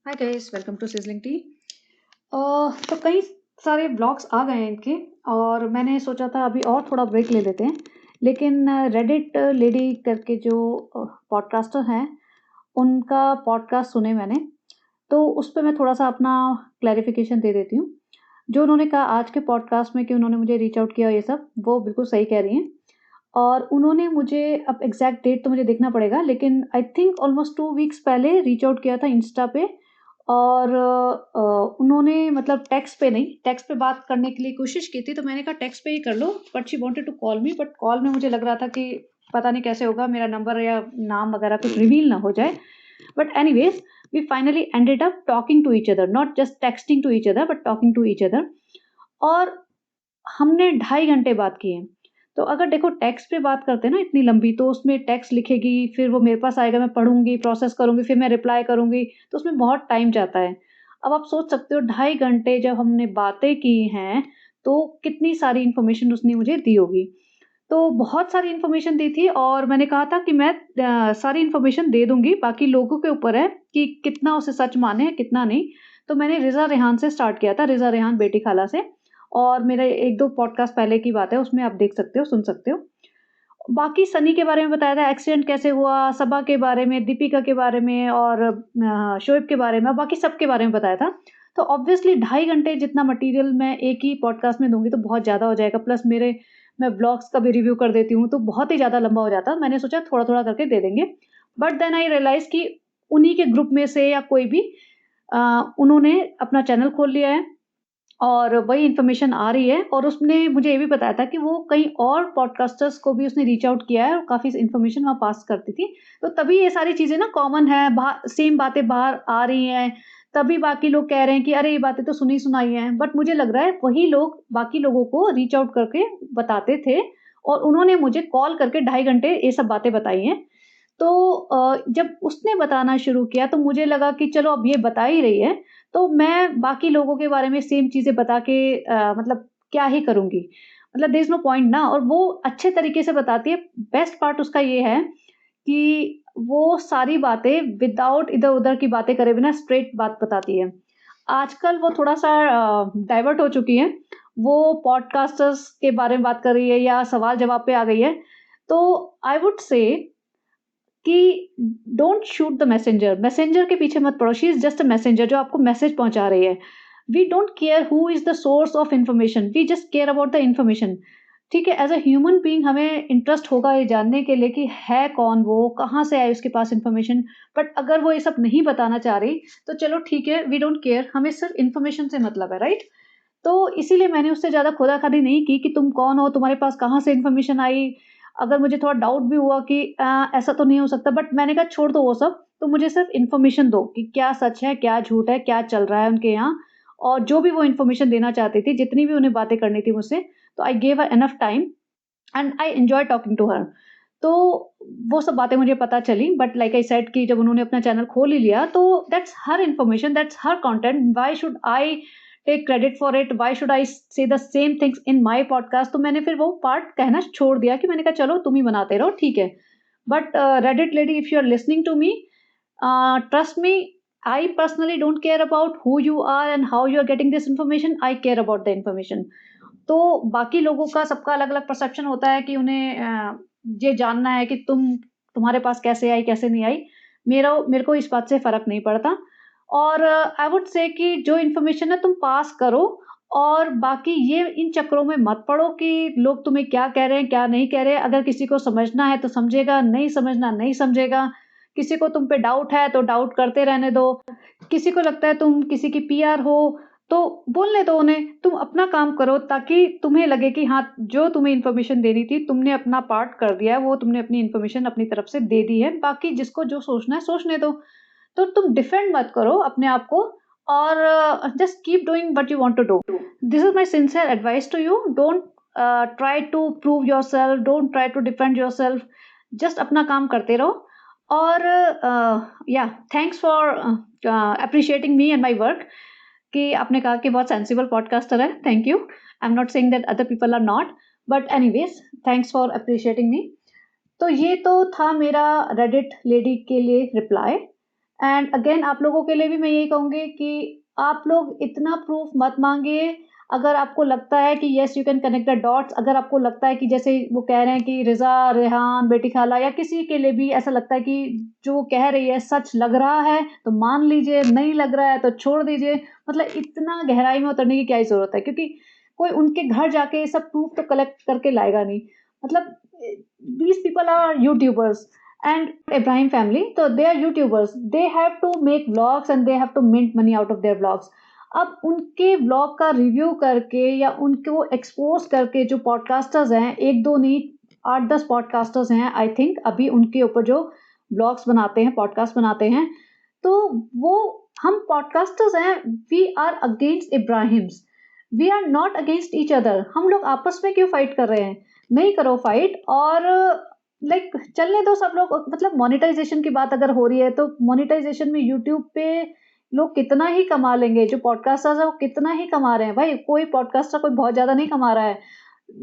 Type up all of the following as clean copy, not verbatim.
Hi guys, welcome to sizzling tea. तो कई सारे ब्लॉग्स आ गए हैं इनके, और मैंने सोचा था अभी और थोड़ा ब्रेक ले लेते हैं। लेकिन रेडिट लेडी करके जो पॉडकास्टर हैं, उनका पॉडकास्ट सुने मैंने। तो उस पे मैं थोड़ा सा अपना क्लैरिफिकेशन दे देती हूँ। जो उन्होंने कहा आज के पॉडकास्ट में कि उन्होंने मुझे रीच आउट किया, ये सब वो बिल्कुल सही कह रही हैं। और उन्होंने मुझे, अब एग्जैक्ट डेट तो मुझे देखना पड़ेगा, लेकिन आई थिंक ऑलमोस्ट 2 वीक्स पहले रीच आउट किया था इंस्टा पे। और उन्होंने मतलब टेक्स्ट पे नहीं, टेक्स्ट पे बात करने के लिए कोशिश की थी, तो मैंने कहा टेक्स्ट पे ही कर लो, but she wanted to call me. But call में मुझे लग रहा था कि पता नहीं कैसे होगा, मेरा नंबर या नाम वगैरह कुछ रिवील ना हो जाए। But anyways, we finally ended up talking to each other, not just texting to each other but talking to each other. और हमने 2.5 घंटे बात किए। तो अगर देखो टेक्स्ट पे बात करते हैं ना इतनी लंबी, तो उसमें टेक्स्ट लिखेगी, फिर वो मेरे पास आएगा, मैं पढ़ूँगी, प्रोसेस करूँगी, फिर मैं रिप्लाई करूँगी, तो उसमें बहुत टाइम जाता है। अब आप सोच सकते हो 2.5 घंटे जब हमने बातें की हैं, तो कितनी सारी इन्फॉर्मेशन उसने मुझे दी होगी। तो बहुत सारी इन्फॉर्मेशन दी थी, और मैंने कहा था कि मैं सारी इन्फॉर्मेशन दे दूँगी, बाकी लोगों के ऊपर है कि कितना उसे सच माने, कितना नहीं। तो मैंने रिज़ा रेहान से स्टार्ट किया था, रिज़ा रेहान बेटी खाला से। और मेरा 1-2 पॉडकास्ट पहले की बात है, उसमें आप देख सकते हो, सुन सकते हो। बाकी सनी के बारे में बताया था, एक्सीडेंट कैसे हुआ, सबा के बारे में, दीपिका के बारे में, और शोएब के बारे में, बाकी सबके बारे में बताया था। तो ऑब्वियसली 2.5 घंटे जितना मटेरियल मैं एक ही पॉडकास्ट में दूँगी तो बहुत ज़्यादा हो जाएगा। प्लस मैं ब्लॉग्स का भी रिव्यू कर देती हूँ, तो बहुत ही ज़्यादा लंबा हो जाता। मैंने सोचा थोड़ा-थोड़ा करके दे देंगे। बट देन आई रियलाइज़ कि उन्हीं के ग्रुप में से या कोई भी उन्होंने अपना चैनल खोल लिया है, और वही इन्फॉर्मेशन आ रही है। और उसने मुझे ये भी बताया था कि वो कई और पॉडकास्टर्स को भी उसने रीच आउट किया है, और काफ़ी इन्फॉर्मेशन वहाँ पास करती थी। तो तभी ये सारी चीज़ें ना कॉमन है, सेम बातें बाहर आ रही हैं, तभी बाकी लोग कह रहे हैं कि अरे ये बातें तो सुनी-सुनाई हैं। बट मुझे लग रहा है वही लोग बाकी लोगों को रीच आउट करके बताते थे, और उन्होंने मुझे कॉल करके 2.5 घंटे ये सब बातें बताई हैं। तो जब उसने बताना शुरू किया, तो मुझे लगा कि चलो अब ये बता ही रही है, तो मैं बाकी लोगों के बारे में सेम चीज़ें बता के मतलब क्या ही करूँगी? मतलब देयर इज़ नो पॉइंट ना। और वो अच्छे तरीके से बताती है। बेस्ट पार्ट उसका ये है कि वो सारी बातें विदाउट इधर-उधर की बातें करे बिना स्ट्रेट बात बताती है। आजकल वो थोड़ा-सा डाइवर्ट हो चुकी हैं। वो पॉडकास्टर्स के बारे में बात कर रही है या सवाल-जवाब पे आ गई है। तो आई वुड से कि don't shoot the messenger, messenger के पीछे मत पड़ो। She is just a messenger जो आपको मैसेज पहुँचा रही है। We don't care who is the source of information, we just care about the information. ठीक है? एज़ अ ह्यूमन बीइंग हमें इंटरेस्ट होगा ये जानने के लिए कि है कौन वो, कहाँ से आई उसके पास इन्फॉर्मेशन। बट अगर वो ये सब नहीं बताना चाह रही, तो चलो ठीक है, वी डोंट केयर, हमें सिर्फ इन्फॉर्मेशन से मतलब है, राइट? तो इसीलिए मैंने उससे ज़्यादा खोदा-खादी नहीं की कि तुम कौन हो, तुम्हारे पास कहाँ से इन्फॉर्मेशन आई। अगर मुझे थोड़ा डाउट भी हुआ कि ऐसा तो नहीं हो सकता, बट मैंने कहा छोड़ दो वो सब, तुम मुझे सिर्फ इन्फॉर्मेशन दो कि क्या सच है, क्या झूठ है, क्या चल रहा है उनके यहाँ। और जो भी वो इन्फॉर्मेशन देना चाहती थी, जितनी भी उन्हें बातें करनी थी मुझसे, तो I gave her enough time and I enjoy talking to her. तो वो सब बातें मुझे पता चली, बट लाइक आई सेड कि जब उन्होंने अपना चैनल खोल ही लिया, तो that's her information, that's her content, why should I take credit for it, why should I say the same things in my podcast. तो मैंने फिर वो पार्ट कहना छोड़ दिया कि मैंने कहा चलो तुम ही बनाते रहो, ठीक है। But Reddit lady, if you are listening to me, trust me, I personally don't care about who you are and how you are getting this information. I care about the information. तो बाकी लोगों का सबका अलग-अलग perception होता है कि उन्हें ये जानना है कि तुम्हारे पास कैसे आई, कैसे नहीं आई। मेरे को इस बात से फ़र्क नहीं पड़ता। और आई वुड से कि जो इन्फॉर्मेशन है तुम पास करो, और बाकी ये इन चक्करों में मत पड़ो कि लोग तुम्हें क्या कह रहे हैं, क्या नहीं कह रहे हैं। अगर किसी को समझना है तो समझेगा, नहीं समझना नहीं समझेगा। किसी को तुम पे डाउट है तो डाउट करते रहने दो। किसी को लगता है तुम किसी की पीआर हो, तो बोलने दो उन्हें, तुम अपना काम करो, ताकि तुम्हें लगे कि हाँ, जो तुम्हें इन्फॉर्मेशन देनी थी, तुमने अपना पार्ट कर दिया है, वो तुमने अपनी इन्फॉर्मेशन अपनी तरफ से दे दी है, बाकी जिसको जो सोचना है सोचने दो। तो तुम डिफेंड मत करो अपने आप को, और just keep doing what you want to do. This is my sincere advice to you. Don't try to prove yourself, don't try to defend yourself, just अपना काम करते रहो। और या thanks for appreciating me and my work, कि आपने कहा कि बहुत सेंसिबल पॉडकास्टर है। Thank you. I am not saying that other people are not, but anyways, thanks for appreciating me. तो ये तो था मेरा रेडिट लेडी के लिए रिप्लाई। एंड अगेन आप लोगों के लिए भी मैं यही कहूँगी कि आप लोग इतना प्रूफ मत मांगिए। अगर आपको लगता है कि yes you can connect the dots, अगर आपको लगता है कि जैसे वो कह रहे हैं कि रिजा, रेहान, बेटी खाला या किसी के लिए भी ऐसा लगता है कि जो वो कह रही है सच लग रहा है तो मान लीजिए, नहीं लग रहा है तो छोड़ दीजिए। मतलब इतना गहराई में उतरने की क्या ही जरूरत है, क्योंकि कोई उनके घर जाके ये सब प्रूफ तो कलेक्ट करके लाएगा नहीं। मतलब these people are YouTubers and Ibrahim family, so they are YouTubers. They have to make vlogs and they have to mint money out of their vlogs. अब उनके व्लॉग का रिव्यू करके या उनको एक्सपोज करके जो पॉडकास्टर्स हैं, एक दो नहीं 8-10 पॉडकास्टर्स हैं आई थिंक अभी उनके ऊपर जो ब्लॉग्स बनाते हैं, पॉडकास्ट बनाते हैं, तो वो हम पॉडकास्टर्स हैं, we are against Ibrahims, we are not against each other. हम लोग आपस में क्यों फाइट कर रहे हैं? नहीं करो फाइट, और लाइक चलने दो सब लोग। मतलब मोनेटाइजेशन की बात अगर हो रही है तो मोनेटाइजेशन में यूट्यूब पे लोग कितना ही कमा लेंगे, जो पॉडकास्टर्स है वो कितना ही कमा रहे हैं भाई। कोई पॉडकास्टर कोई बहुत ज्यादा नहीं कमा रहा है,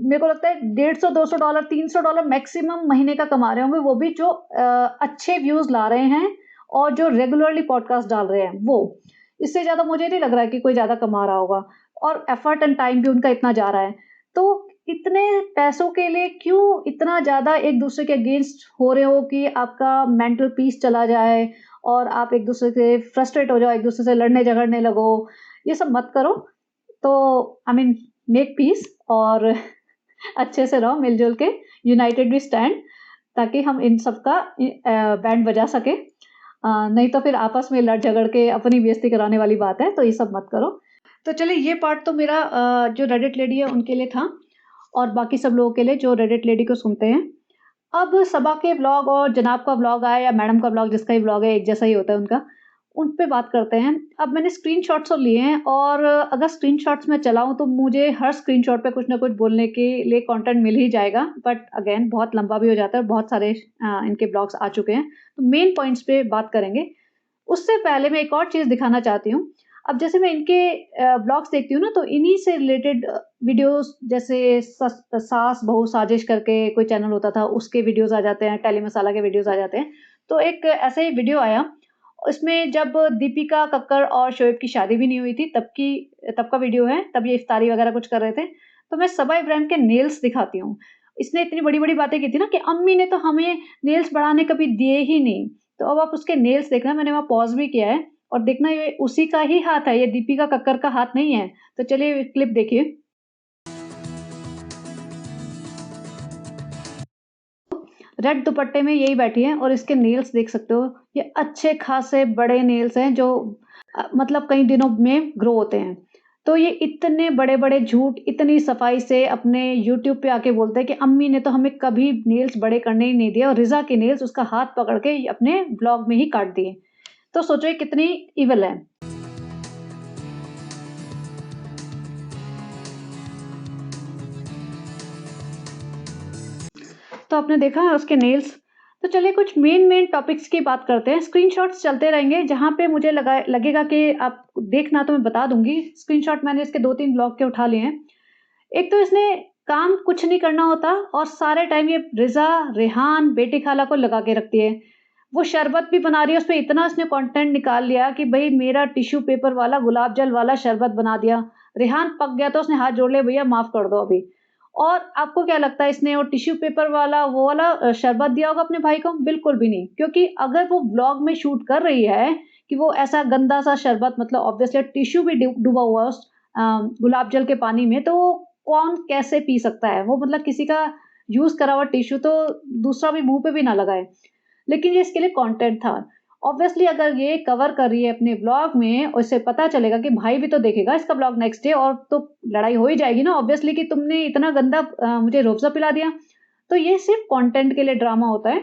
मेरे को लगता है $150, $200, $300 मैक्सिमम महीने का कमा रहे होंगे, वो भी जो अच्छे व्यूज ला रहे हैं और जो रेगुलरली पॉडकास्ट डाल रहे हैं वो। इससे ज्यादा मुझे नहीं लग रहा है कि कोई ज्यादा कमा रहा होगा, और एफर्ट एंड टाइम भी उनका इतना जा रहा है। तो इतने पैसों के लिए क्यों इतना ज्यादा एक दूसरे के अगेंस्ट हो रहे हो कि आपका मेंटल पीस चला जाए और आप एक दूसरे से फ्रस्ट्रेट हो जाओ, एक दूसरे से लड़ने झगड़ने लगो। ये सब मत करो। तो आई मीन मेक पीस और अच्छे से रहो मिलजुल के, यूनाइटेड वी स्टैंड, ताकि हम इन सब का बैंड बजा सके। नहीं तो फिर आपस में लड़ झगड़ के अपनी बेइज्जती कराने वाली बात है, तो ये सब मत करो। तो चलिए, ये पार्ट तो मेरा जो रेडिट लेडी है उनके लिए था, और बाकी सब लोगों के लिए जो रेडिट लेडी को सुनते हैं। अब सबा के व्लॉग और जनाब का व्लॉग आया या मैडम का व्लॉग, जिसका ही व्लॉग है एक जैसा ही होता है उनका, उन पे बात करते हैं। अब मैंने स्क्रीनशॉट्स तो लिए हैं, और अगर स्क्रीनशॉट्स में चलाऊँ तो मुझे हर स्क्रीनशॉट पे कुछ ना कुछ बोलने के लिए कंटेंट मिल ही जाएगा, बट अगेन बहुत लंबा भी हो जाता है, बहुत सारे इनके ब्लॉग्स आ चुके हैं, तो मेन पॉइंट्स पे बात करेंगे। उससे पहले मैं एक और चीज़ दिखाना चाहती हूँ। अब जैसे मैं इनके ब्लॉग्स देखती हूँ ना, तो इन्हीं से रिलेटेड वीडियोस, जैसे सास बहू साजिश करके कोई चैनल होता था, उसके वीडियोस आ जाते हैं, टेली मसाला के वीडियोस आ जाते हैं। तो एक ऐसे ही वीडियो आया, इसमें जब दीपिका कक्कर और शोएब की शादी भी नहीं हुई थी, तब का वीडियो है, तब ये इफ्तारी वगैरह कुछ कर रहे थे। तो मैं सबा इब्राहिम के नेल्स दिखाती हूँ। इसने इतनी बड़ी-बड़ी बातें की थी ना कि अम्मी ने तो हमें नेल्स बढ़ाने कभी दिए ही नहीं। तो अब आप उसके नेल्स देखना, मैंने वहाँ पॉज़ भी किया है, और देखना ये उसी का ही हाथ है, ये दीपिका कक्कर का हाथ नहीं है। तो चलिए क्लिप देखिए। रेड दुपट्टे में यही बैठी है, और इसके नेल्स देख सकते हो, ये अच्छे खासे बड़े नेल्स हैं जो मतलब कई दिनों में ग्रो होते हैं। तो ये इतने बड़े-बड़े झूठ इतनी सफाई से अपने यूट्यूब पे आके बोलते हैं कि अम्मी ने तो हमें कभी नेल्स बड़े करने ही नहीं दिए, और रिज़ा के नेल्स उसका हाथ पकड़ के अपने व्लॉग में ही काट दिए। तो सोचो ये कितनी इविल है। तो आपने देखा उसके नेल्स। तो चलिए कुछ मेन टॉपिक्स की बात करते हैं। स्क्रीनशॉट्स चलते रहेंगे, जहाँ पे मुझे लगेगा कि आप देखना तो मैं बता दूंगी। स्क्रीनशॉट मैंने इसके 2-3 ब्लॉग के उठा लिए हैं। एक तो इसने काम कुछ नहीं करना होता, और सारे टाइम ये रिजा, रेहान, बेटी खाला को लगा के रखती है। वो शरबत भी बना रही है, उस पर इतना इसने कंटेंट निकाल लिया कि भाई मेरा टिश्यू पेपर वाला गुलाब जल वाला शरबत बना दिया। रेहान पक गया तो उसने हाथ जोड़ लिया, भैया माफ कर दो अभी। और आपको क्या लगता है, इसने वो टिश्यू पेपर वाला वो वाला शरबत दिया होगा अपने भाई को? बिल्कुल भी नहीं, क्योंकि अगर वो ब्लॉग में शूट कर रही है कि वो ऐसा गंदा सा शरबत, मतलब ऑब्वियसली टिश्यू भी डूबा हुआ है उस गुलाब जल के पानी में, तो कौन कैसे पी सकता है वो? मतलब किसी का यूज करा हुआ टिश्यू तो दूसरा भी मुंह पे भी ना लगाए। लेकिन ये इसके लिए कंटेंट था। ऑब्वियसली अगर ये कवर कर रही है अपने ब्लॉग में, और इसे पता चलेगा कि भाई भी तो देखेगा इसका ब्लॉग नेक्स्ट डे, और तो लड़ाई हो ही जाएगी ना ऑब्वियसली, कि तुमने इतना गंदा मुझे रोज़ा पिला दिया। तो ये सिर्फ कंटेंट के लिए ड्रामा होता है।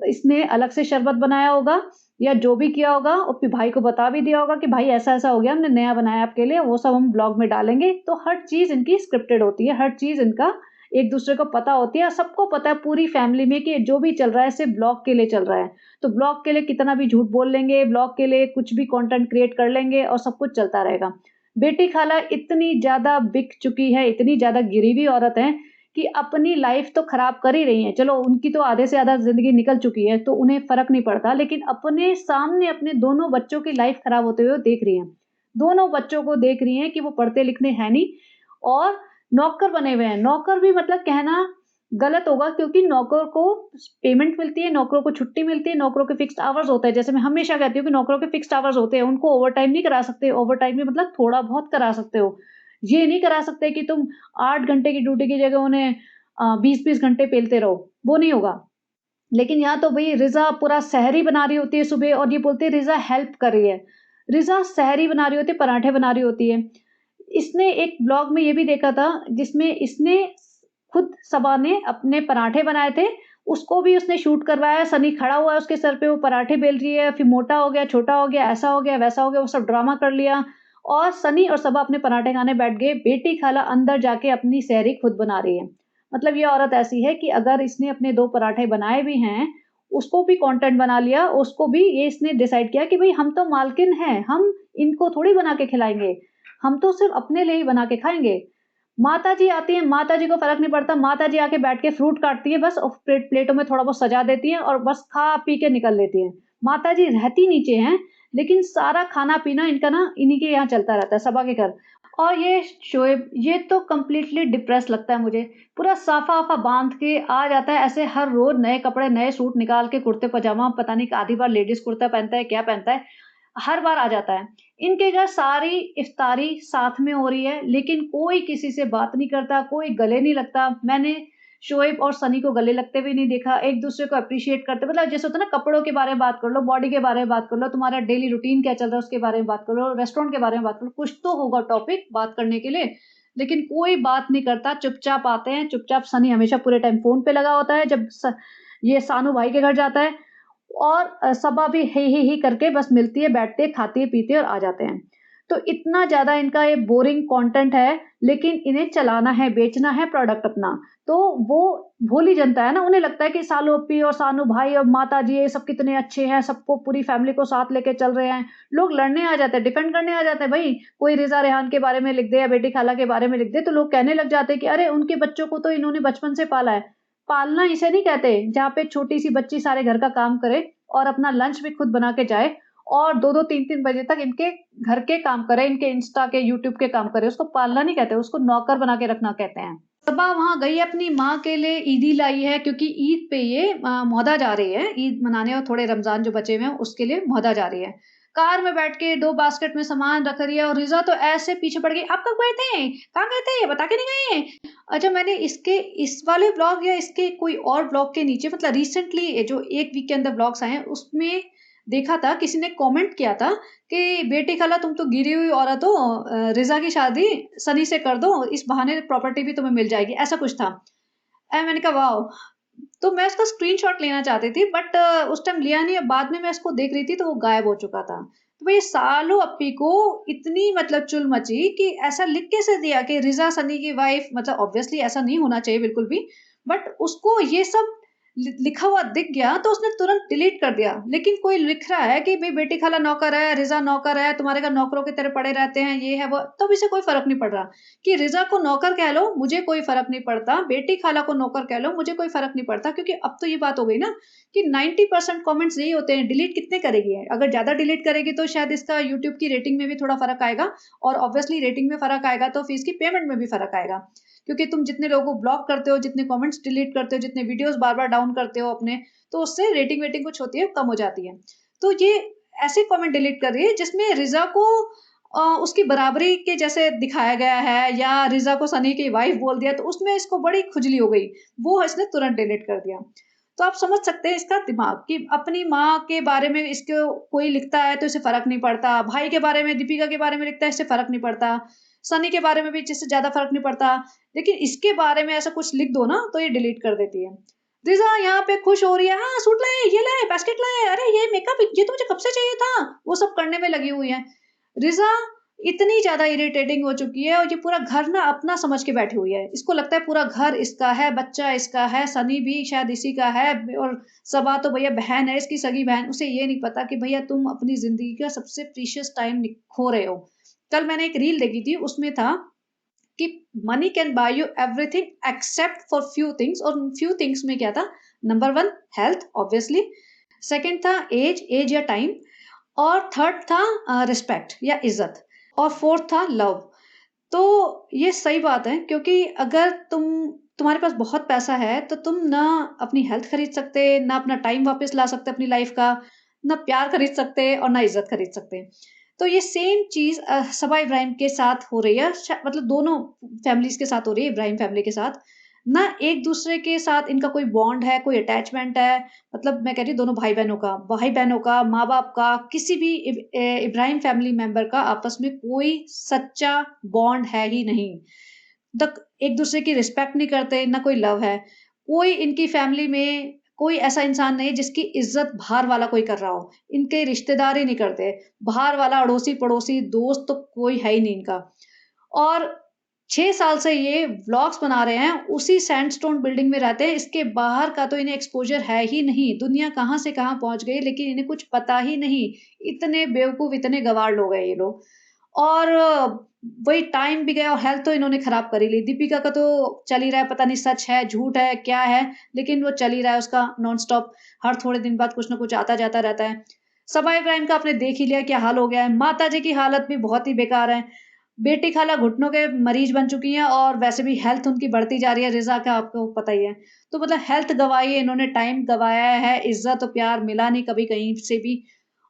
इसने अलग से शरबत बनाया होगा या जो भी किया होगा, और फिर भाई को बता भी दिया होगा कि भाई ऐसा-ऐसा हो गया, हमने नया बनाया आपके लिए, वो सब हम ब्लॉग में डालेंगे। तो हर चीज़ इनकी स्क्रिप्टेड होती है, हर चीज़ इनका एक-दूसरे को पता होती है, और सबको पता है पूरी फैमिली में कि जो भी चल रहा है सिर्फ ब्लॉग के लिए चल रहा है। तो ब्लॉग के लिए कितना भी झूठ बोल लेंगे, ब्लॉग के लिए कुछ भी कंटेंट क्रिएट कर लेंगे, और सब कुछ चलता रहेगा। बेटी खाला इतनी ज़्यादा बिक चुकी है, इतनी ज़्यादा गिरी हुई औरत है कि अपनी लाइफ तो खराब कर ही रही हैं, चलो उनकी तो आधे से ज़्यादा ज़िंदगी निकल चुकी है, तो उन्हें फ़र्क नहीं पड़ता, लेकिन अपने सामने अपने दोनों बच्चों की लाइफ खराब होते हुए वो देख रही हैं। दोनों बच्चों को देख रही हैं कि वो पढ़ते लिखते हैं नहीं और नौकर बने हुए हैं। नौकर भी मतलब कहना गलत होगा, क्योंकि नौकर को पेमेंट मिलती है, नौकरों को छुट्टी मिलती है, नौकरों के फिक्स्ड आवर्स होते हैं। जैसे मैं हमेशा कहती हूँ कि नौकरों के फिक्स्ड आवर्स होते हैं, उनको ओवरटाइम नहीं करा सकते। ओवरटाइम भी मतलब थोड़ा बहुत करा सकते हो। ये नहीं करा सकते कि तुम 8 घंटे की ड्यूटी की जगह उन्हें 20-20 घंटे पेलते रहो, वो नहीं होगा। लेकिन यहाँ तो भई रिज़ा पूरा सहरी बना रही होती है सुबह और ये बोलते हैं रिज़ा हेल्प कर रही है। रिज़ा सहरी बना रही होती है, पराठे बना रही होती है। इसने एक ब्लॉग में ये भी देखा था जिसमें इसने खुद सबा ने अपने पराठे बनाए थे, उसको भी उसने शूट करवाया। सनी खड़ा हुआ है उसके सर पे, वो पराठे बेल रही है, फिर मोटा हो गया, छोटा हो गया, ऐसा हो गया, वैसा हो गया, वो सब ड्रामा कर लिया और सनी और सबा अपने पराठे खाने बैठ गए। बेटी खाला अंदर जाके अपनी सहरी खुद बना रही है। मतलब ये औरत ऐसी है कि अगर इसने अपने 2 पराठे बनाए भी हैं, उसको भी कंटेंट बना लिया, उसको भी ये इसने डिसाइड किया कि भई हम तो मालकिन हैं, हम इनको थोड़ी बना के खिलाएँगे, हम तो सिर्फ़ अपने लिए ही बना के खाएँगे। माताजी आती हैं, माताजी को फ़र्क नहीं पड़ता, माताजी आके बैठ के फ्रूट काटती हैं बस और प्लेटों में थोड़ा बहुत सजा देती हैं और बस खा-पी के निकल लेती हैं। माताजी रहती नीचे हैं, लेकिन सारा खाना-पीना इनका ना इन्हीं के यहाँ चलता रहता है, सबा के घर। और ये शोएब, ये तो कंप्लीटली डिप्रेस लगता है मुझे। पूरा साफा-वाफा बाँध के आ जाता है, ऐसे हर रोज़ नए कपड़े, नए सूट निकाल के कुर्ते-पजामा, पता नहीं आधी बार लेडीज़ कुर्ता पहनता है, क्या पहनता है, हर बार आ जाता है। इनके घर सारी इफ्तारी साथ में हो रही है, लेकिन कोई किसी से बात नहीं करता, कोई गले नहीं लगता। मैंने शोएब और सनी को गले लगते हुए नहीं देखा, एक-दूसरे को एप्रिशिएट करते, मतलब जैसे होता है ना, कपड़ों के बारे में बात कर लो, बॉडी के बारे में बात कर लो, तुम्हारा डेली रूटीन क्या चल रहा है उसके बारे में बात कर लो, रेस्टोरेंट के बारे में बात कर लो, कुछ तो होगा टॉपिक बात करने के लिए, लेकिन कोई बात नहीं करता, चुपचाप आते हैं, चुपचाप। सनी हमेशा पूरे टाइम फ़ोन पे लगा होता है, जब ये सानू भाई के घर जाता है और सबा भी ही करके बस मिलती है, बैठती है, खाती है, पीती है और आ जाते हैं। तो इतना ज़्यादा इनका ये बोरिंग कंटेंट है, लेकिन इन्हें चलाना है, बेचना है प्रोडक्ट अपना। तो वो भोली जनता है ना, उन्हें लगता है कि सालू अप्पी और सानू भाई और माताजी ये सब कितने अच्छे हैं, सबको पूरी फैमिली को साथ लेके चल रहे हैं। लोग लड़ने आ जाते हैं, डिफेंड करने आ जाते हैं भई, कोई रिज़ा रेहान के बारे में लिख दे या बेटी खाला के बारे में लिख दे, तो लोग कहने लग जाते हैं कि अरे! उनके बच्चों को तो इन्होंने बचपन से पाला है। पालना इसे नहीं कहते, जहाँ पे छोटी-सी बच्ची सारे घर का काम करे और अपना लंच भी खुद बना के जाए और 2-2 3-3 बजे तक इनके घर के काम करे, इनके इंस्टा के, यूट्यूब के काम करे, उसको पालना नहीं कहते, उसको नौकर बना के रखना कहते हैं। सबा वहाँ गई है, अपनी माँ के लिए ईदी लाई है, क्योंकि ईद पे ये मोहदा जा रही है, ईद मनाने और थोड़े रमज़ान जो बचे हुए हैं उसके लिए मोहदा जा रही है। कार में बैठ के 2 बास्केट में सामान रख रही है और रिज़ा तो ऐसे पीछे पड़ गई, "आप कब गए थे? कहाँ गए थे? बता के नहीं गए?" अच्छा, मैंने इसके इस वाले ब्लॉग या इसके कोई और ब्लॉग के नीचे, मतलब रिसेंटली जो 1 वीक के अंदर ब्लॉग्स आए हैं, उसमें देखा था, किसी ने कमेंट किया था कि बेटी खाला तुम तो गिरी हुई औरत हो, रिज़ा की शादी सनी से कर दो, इस बहाने प्रॉपर्टी भी तुम्हें मिल जाएगी, ऐसा कुछ था। मैंने कहा वाओ! तो मैं उसका स्क्रीनशॉट लेना चाहती थी, बट उस टाइम लिया नहीं, बाद में मैं इसको देख रही थी तो वो गायब हो चुका था। तो भई सालू अप्पी को इतनी मतलब चुल मची कि ऐसा लिख कैसे दिया कि रिज़ा सनी की वाइफ़, मतलब ऑब्वियसली ऐसा नहीं होना चाहिए बिल्कुल भी, बट उसको ये सब लिखा हुआ दिख गया तो उसने तुरंत डिलीट कर दिया। लेकिन कोई लिख रहा है कि भई बेटी खाला नौकर है, रिज़ा नौकर है, तुम्हारे घर नौकरों की तरह पड़े रहते हैं, ये है वो, तब इसे कोई फ़र्क नहीं पड़ रहा। कि रिज़ा को नौकर कह लो, मुझे कोई फ़र्क नहीं पड़ता, बेटी खाला को नौकर कह लो, मुझे कोई फ़र्क नहीं पड़ता, क्योंकि अब तो ये बात हो गई ना कि 90% कमेंट्स यही होते हैं, डिलीट कितने करेगी ये? अगर ज़्यादा डिलीट करेगी तो शायद इसका यूट्यूब की रेटिंग में भी थोड़ा फ़र्क आएगा और ऑब्वियसली रेटिंग में फ़र्क आएगा तो फिर इसकी पेमेंट में भी फ़र्क आएगा। क्योंकि तुम जितने लोगों को ब्लॉक करते हो, जितने कमेंट्स डिलीट करते हो, जितने वीडियोज़ बार-बार डाउन करते हो अपने, तो उससे रेटिंग-वेटिंग कुछ होती है, कम हो जाती है। तो ये ऐसे कमेंट डिलीट कर रही है जिसमें रिज़ा को उसकी बराबरी के जैसे दिखाया गया है या रिज़ा को सनी की वाइफ़ बोल दिया, तो उसमें इसको बड़ी खुजली हो गई। वो इसने तुरंत डिलीट कर दिया। तो आप समझ सकते हैं इसका दिमाग कि अपनी माँ के बारे में इसको कोई लिखता है तो इसे फ़र्क नहीं पड़ता, भाई के बारे में, दीपिका के बारे में लिखता है, इससे फ़र्क नहीं पड़ता, सनी के बारे में भी जिससे ज़्यादा फ़र्क नहीं पड़ता, लेकिन इसके बारे में ऐसा कुछ लिख दो ना तो ये डिलीट कर देती है। रिज़ा यहाँ पे खुश हो रही है, हाँ, सूट लाए, ये लाए, बास्केट लाए, अरे ये मेकअप, ये तो मुझे कब से चाहिए था, वो सब करने में लगी हुई है। रिज़ा इतनी ज़्यादा इरिटेटिंग हो चुकी है और ये पूरा घर ना अपना समझ के बैठी हुई है। इसको लगता है पूरा घर इसका है, बच्चा इसका है, सनी भी शायद इसी का है और सबा तो भैया बहन है, इसकी सगी बहन। उसे ये नहीं पता कि भैया तुम अपनी ज़िंदगी का सबसे प्रीशियस टाइम खो रहे हो। कल मैंने एक रील देखी थी, उसमें था कि money can buy you everything except for few things. और फ्यू थिंग्स में क्या था? नंबर 1 हेल्थ ऑब्वियसली, सेकंड था एज या टाइम, और थर्ड था रिस्पेक्ट या इज्जत, और फोर्थ था लव। तो ये सही बात है, क्योंकि अगर तुम्हारे पास बहुत पैसा है तो तुम ना अपनी हेल्थ खरीद सकते, ना अपना टाइम वापस ला सकते अपनी लाइफ का, ना प्यार खरीद सकते और ना इज्जत खरीद सकते। तो ये सेम चीज सबा इब्राहिम के साथ हो रही है, मतलब दोनों फैमिलीज के साथ हो रही है, इब्राहिम फैमिली के साथ। ना एक दूसरे के साथ इनका कोई बॉन्ड है, कोई अटैचमेंट है। मतलब मैं कह रही हूँ दोनों भाई बहनों का, माँ बाप का, किसी भी इब्राहिम फैमिली मेंबर का आपस में कोई सच्चा बॉन्ड है ही नहीं। तक एक दूसरे की रिस्पेक्ट नहीं करते, ना कोई लव है। कोई इनकी फैमिली में कोई ऐसा इंसान नहीं है जिसकी इज्जत बाहर वाला कोई कर रहा हो। इनके रिश्तेदार ही नहीं करते, बाहर वाला अड़ोसी पड़ोसी दोस्त तो कोई है ही नहीं इनका। और 6 साल से ये व्लॉग्स बना रहे हैं, उसी सैंडस्टोन बिल्डिंग में रहते हैं। इसके बाहर का तो इन्हें एक्सपोज़र है ही नहीं। दुनिया कहाँ से कहाँ पहुँच गई, लेकिन इन्हें कुछ पता ही नहीं। इतने बेवकूफ़, इतने गँवार लोग हैं ये लोग। और वही टाइम भी गया और हेल्थ तो इन्होंने खराब कर ही ली। दीपिका का तो चल ही रहा है, पता नहीं सच है, झूठ है, क्या है, लेकिन वो चल ही रहा है उसका नॉन स्टॉप। हर थोड़े दिन बाद कुछ ना कुछ आता-जाता रहता है। सबा इब्राहिम का आपने देख ही लिया क्या हाल हो गया है। माताजी की हालत भी बहुत ही बेकार है। बेटी खाला घुटनों के मरीज बन चुकी हैं और वैसे भी हेल्थ उनकी बढ़ती जा रही है, रिज़ा का आपको पता ही है। तो मतलब हेल्थ गँवाई है इन्होंने, टाइम गँवाया है, इज़्ज़त और प्यार मिला नहीं कभी कहीं से भी।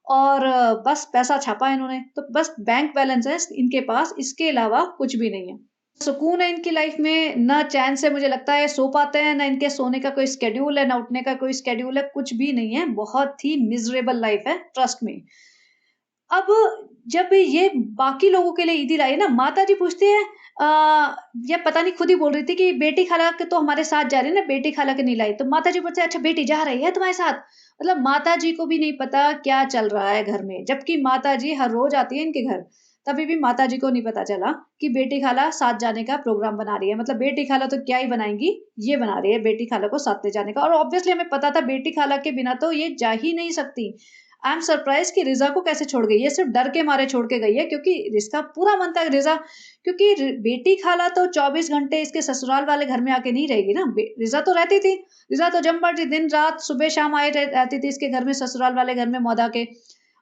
और बस पैसा छापा इन्होंने, तो बस बैंक बैलेंस है इनके पास, इसके अलावा कुछ भी नहीं है। सुकून है इनकी लाइफ में, ना चैन से मुझे लगता है सो पाते हैं, ना इनके सोने का कोई शेड्यूल है, ना उठने का कोई शेड्यूल है, कुछ भी नहीं है। बहुत ही मिज़रेबल लाइफ है, ट्रस्ट मी। अब जब ये बाकी लोगों के लिए ईदी लाई ना, माताजी पूछती है अ, या पता नहीं खुद ही बोल रही थी कि बेटी खाला के तो हमारे साथ जा रही है ना, बेटी खाला के नहीं लाई। तो माताजी बोलते हैं अच्छा बेटी जा रही है तुम्हारे साथ? मतलब माताजी को भी नहीं पता क्या चल रहा है घर में, जबकि माताजी हर रोज़ आती है इनके घर। तभी भी माताजी को नहीं पता चला कि बेटी खाला साथ जाने का प्रोग्राम बना रही है। मतलब बेटी खाला तो क्या ही बनाएँगी, ये बना रही है बेटी खाला को साथ ले जाने का। और ऑब्वियसली हमें पता था बेटी खाला के बिना तो ये जा ही नहीं सकती। आई एम सरप्राइज़ कि रिज़ा को कैसे छोड़ गई। ये सिर्फ़ डर के मारे छोड़ के गई है, क्योंकि इसका पूरा मन था रिज़ा, क्योंकि बेटी खाला तो 24 घंटे इसके ससुराल वाले घर में आके नहीं रहेगी ना। रिज़ा तो रहती थी। रिज़ा तो जब मर्ज़ी दिन रात सुबह शाम आए रहती थी इसके घर में, ससुराल वाले घर में मौदा के,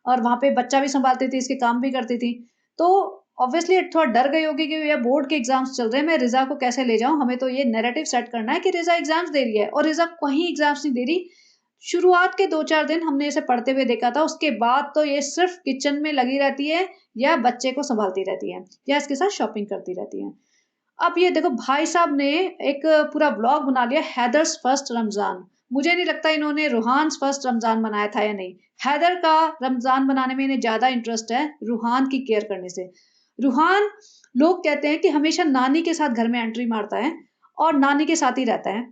और वहाँ पे बच्चा भी सँभालती थी, इसके काम भी करती थी। तो ऑब्वियसली थोड़ा डर गई होगी कि ये बोर्ड के एग्ज़ाम्स चल रहे हैं, मैं रिज़ा को कैसे ले जाऊँ? हमें तो ये नैरेटिव सेट करना है कि रिज़ा एग्ज़ाम्स दे रही है, और रिज़ा कहीं एग्ज़ाम्स नहीं दे रही। शुरुआत के 2-4 दिन हमने इसे पढ़ते हुए देखा था, उसके बाद तो ये सिर्फ़ किचन में लगी रहती है, या बच्चे को सँभालती रहती है, या इसके साथ शॉपिंग करती रहती है। अब ये देखो भाई साहब ने एक पूरा व्लॉग बना लिया, हैदर्स फर्स्ट रमज़ान। मुझे नहीं लगता इन्होंने रूहान्स फर्स्ट रमज़ान मनाया था या नहीं। हैदर का रमज़ान बनाने में इन्हें ज़्यादा इंटरेस्ट है रूहान की केयर करने से। रूहान, लोग कहते हैं कि हमेशा नानी के साथ घर में एंट्री मारता है और नानी के साथ ही रहता है।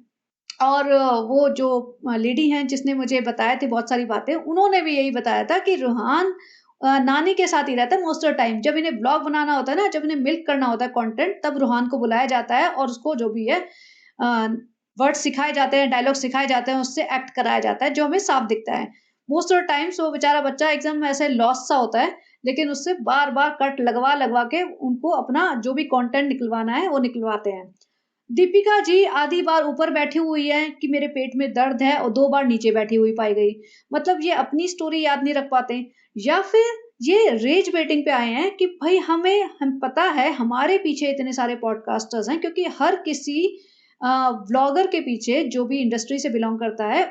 और वो जो लेडी हैं जिसने मुझे बताए थे बहुत सारी बातें, उन्होंने भी यही बताया था कि रूहान नानी के साथ ही रहता है मोस्ट ऑफ द टाइम। जब इन्हें व्लॉग बनाना होता है ना, जब इन्हें मिल्क करना होता है कंटेंट, तब रूहान को बुलाया जाता है और उसको जो भी है वर्ड्स सिखाए जाते हैं, डायलॉग सिखाए जाते हैं, उससे एक्ट कराया जाता है, जो हमें साफ दिखता है। मोस्ट ऑफ द टाइम्स वो बेचारा बच्चा एकदम ऐसे लॉस्ट सा होता है, लेकिन उससे बार-बार कट लगवा-लगवा के उनको अपना जो भी कंटेंट निकलवाना है, वो निकलवाते हैं। दीपिका जी आधी बार ऊपर बैठी हुई है कि मेरे पेट में दर्द है, और 2 बार नीचे बैठी हुई पाई गई। मतलब ये अपनी स्टोरी याद नहीं रख पाते, या फिर ये रेज बेटिंग पे आए हैं कि भाई हम पता है हमारे पीछे इतने सारे पॉडकास्टर्स हैं, क्योंकि हर किसी व्लॉगर के पीछे जो भी इंडस्ट्री से बिलॉन्ग करता है,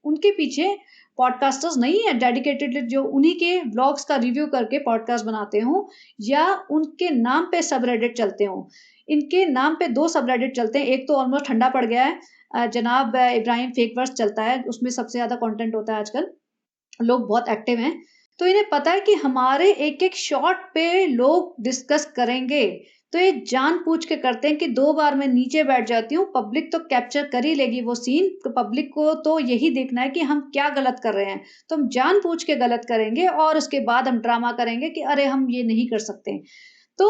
उनके पीछे पॉडकास्टर्स नहीं है डेडिकेटेड जो उन्हीं के व्लॉग्स का रिव्यू करके पॉडकास्ट बनाते हों, या उनके नाम पे सबरेडिट चलते हों। इनके नाम पे 2 सबरेडिट चलते हैं, एक तो ऑलमोस्ट ठंडा पड़ गया है, जनाब इब्राहिम फेक वर्स चलता है, उसमें सबसे ज़्यादा कंटेंट होता है आजकल, लोग बहुत एक्टिव हैं। तो इन्हें पता है कि हमारे एक-एक शॉट पे लोग डिस्कस करेंगे, तो ये जानबूझ के करते हैं कि 2 बार मैं नीचे बैठ जाती हूँ, पब्लिक तो कैप्चर कर ही लेगी वो सीन, तो पब्लिक को तो यही देखना है कि हम क्या गलत कर रहे हैं। तो हम जानबूझ के गलत करेंगे और उसके बाद हम ड्रामा करेंगे कि अरे हम ये नहीं कर सकते। तो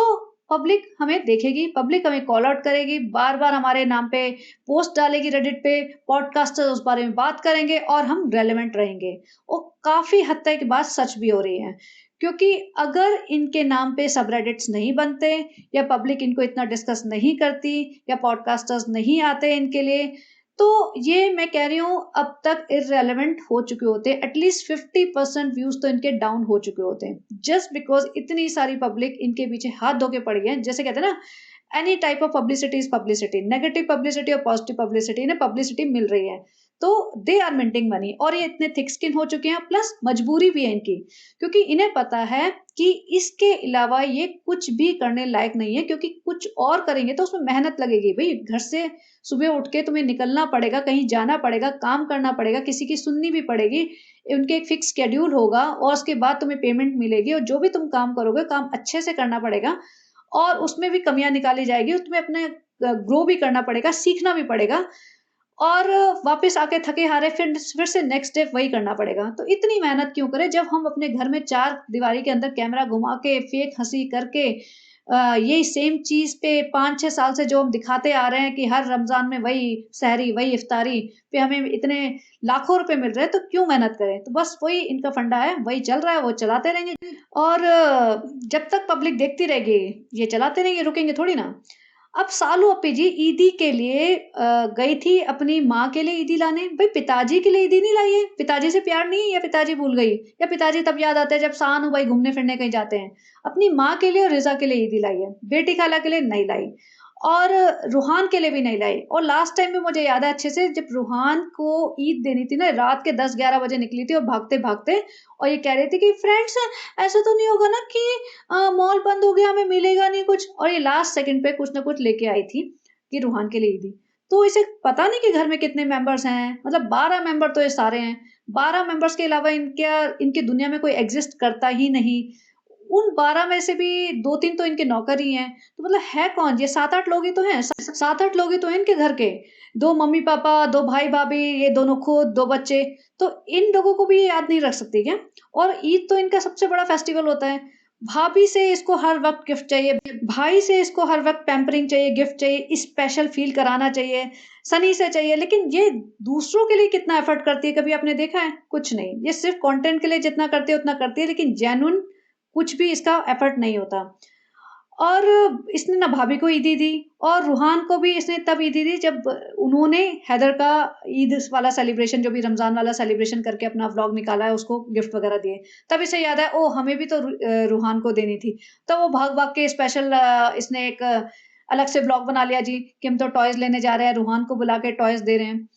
पब्लिक हमें देखेगी, पब्लिक हमें कॉल आउट करेगी, बार-बार हमारे नाम पे पोस्ट डालेगी रेडिट पे, पॉडकास्टर उस बारे में बात करेंगे और हम रेलेवेंट रहेंगे। और काफ़ी हद तक बात सच भी हो रही है, क्योंकि अगर इनके नाम पे सबरेडिट्स नहीं बनते या पब्लिक इनको इतना डिस्कस नहीं करती या पॉडकास्टर्स नहीं आते इनके लिए, तो ये मैं कह रही हूँ अब तक इररेलेवेंट हो चुके होते, एटलीस्ट 50% व्यूज तो इनके डाउन हो चुके होते हैं, जस्ट बिकॉज इतनी सारी पब्लिक इनके पीछे हाथ धो के पड़ी है। जैसे कहते हैं ना, any type of publicity is publicity, negative publicity और पॉजिटिव पब्लिसिटी, इन्हें पब्लिसिटी मिल रही है, तो दे आर मिंटिंग मनी। और ये इतने थिक स्किन हो चुके हैं, प्लस मजबूरी भी है इनकी, क्योंकि इन्हें पता है कि इसके अलावा ये कुछ भी करने लायक नहीं है, क्योंकि कुछ और करेंगे तो उसमें मेहनत लगेगी। भाई घर से सुबह उठ के तुम्हें निकलना पड़ेगा, कहीं जाना पड़ेगा, काम करना पड़ेगा, किसी की सुननी भी पड़ेगी, उनके एक फिक्स शेड्यूल होगा और उसके बाद तुम्हें पेमेंट मिलेगी, और जो भी तुम काम करोगे काम अच्छे से करना पड़ेगा, और उसमें भी कमियां निकाली जाएगी, तुम्हें अपने ग्रो भी करना पड़ेगा, सीखना भी पड़ेगा, और वापस आके थके हारे फिर से नेक्स्ट डे वही करना पड़ेगा। तो इतनी मेहनत क्यों करें जब हम अपने घर में चार दीवारी के अंदर कैमरा घुमा के फेक हंसी करके यही सेम चीज पे 5-6 साल से जो हम दिखाते आ रहे हैं कि हर रमजान में वही सहरी वही इफ्तारी पे हमें इतने लाखों रुपए मिल रहे हैं, तो क्यों मेहनत करें। तो बस वही इनका फंडा है, वही चल रहा है, वो चलाते रहेंगे, और जब तक पब्लिक देखती रहेगी ये चलाते रहेंगे, रुकेंगे थोड़ी ना। अब सालू अप्पी जी ईदी के लिए गई थी अपनी माँ के लिए ईदी लाने। भाई पिताजी के लिए ईदी नहीं लाई है, पिताजी से प्यार नहीं है, या पिताजी भूल गई, या पिताजी तब याद आते हैं जब सानू भाई घूमने फिरने कहीं जाते हैं। अपनी माँ के लिए और रिजा के लिए ईदी लाई है, बेटी खाला के लिए नहीं लाई, और रूहान के लिए भी नहीं लाई। और लास्ट टाइम में मुझे याद है अच्छे से, जब रूहान को ईद देनी थी ना, रात के 10-11 बजे निकली थी और भागते भागते, और ये कह रही थी कि फ्रेंड्स ऐसा तो नहीं होगा ना कि मॉल बंद हो गया, हमें मिलेगा नहीं कुछ, और ये लास्ट सेकंड पे कुछ ना कुछ लेके आई थी कि रूहान के लिए ईदी। तो इसे पता नहीं कि घर में कितने मेंबर्स हैं, मतलब 12 मेंबर तो ये सारे हैं, 12 मेंबर्स के अलावा इनकी दुनिया में कोई एग्जिस्ट करता ही नहीं। उन 12 में से भी 2-3 तो इनके नौकर ही हैं, तो मतलब है कौन, ये 7-8 लोग ही तो हैं, 7-8 लोग ही तो हैं इनके घर के, 2 मम्मी पापा, 2 भाई भाभी, ये दोनों खुद, 2 बच्चे, तो इन लोगों को भी ये याद नहीं रख सकती क्या। और ईद तो इनका सबसे बड़ा फेस्टिवल होता है, भाभी से इसको हर वक्त गिफ्ट चाहिए, भाई से इसको हर वक्त पैम्परिंग चाहिए, गिफ्ट चाहिए, स्पेशल फील कराना चाहिए, सनी से चाहिए, लेकिन ये दूसरों के लिए कितना एफर्ट करती है कभी आपने देखा है? कुछ नहीं, ये सिर्फ कंटेंट के लिए जितना करती है उतना करती है, लेकिन जेन्युइन कुछ भी इसका एफर्ट नहीं होता। और इसने ना भाभी को ईदी दी, और रूहान को भी इसने तब ईदी दी जब उन्होंने हैदर का ईद वाला सेलिब्रेशन, जो भी रमजान वाला सेलिब्रेशन करके अपना व्लॉग निकाला है, उसको गिफ्ट वगैरह दिए। तब इसे याद है, ओ हमें भी तो रूहान को देनी थी। तो वो भाग भाग के स्पेशल इसने एक अलग से व्लॉग बना लिया जी, कि हम तो टॉयज लेने जा रहे हैं, रूहान को बुला के टॉयज दे रहे हैं।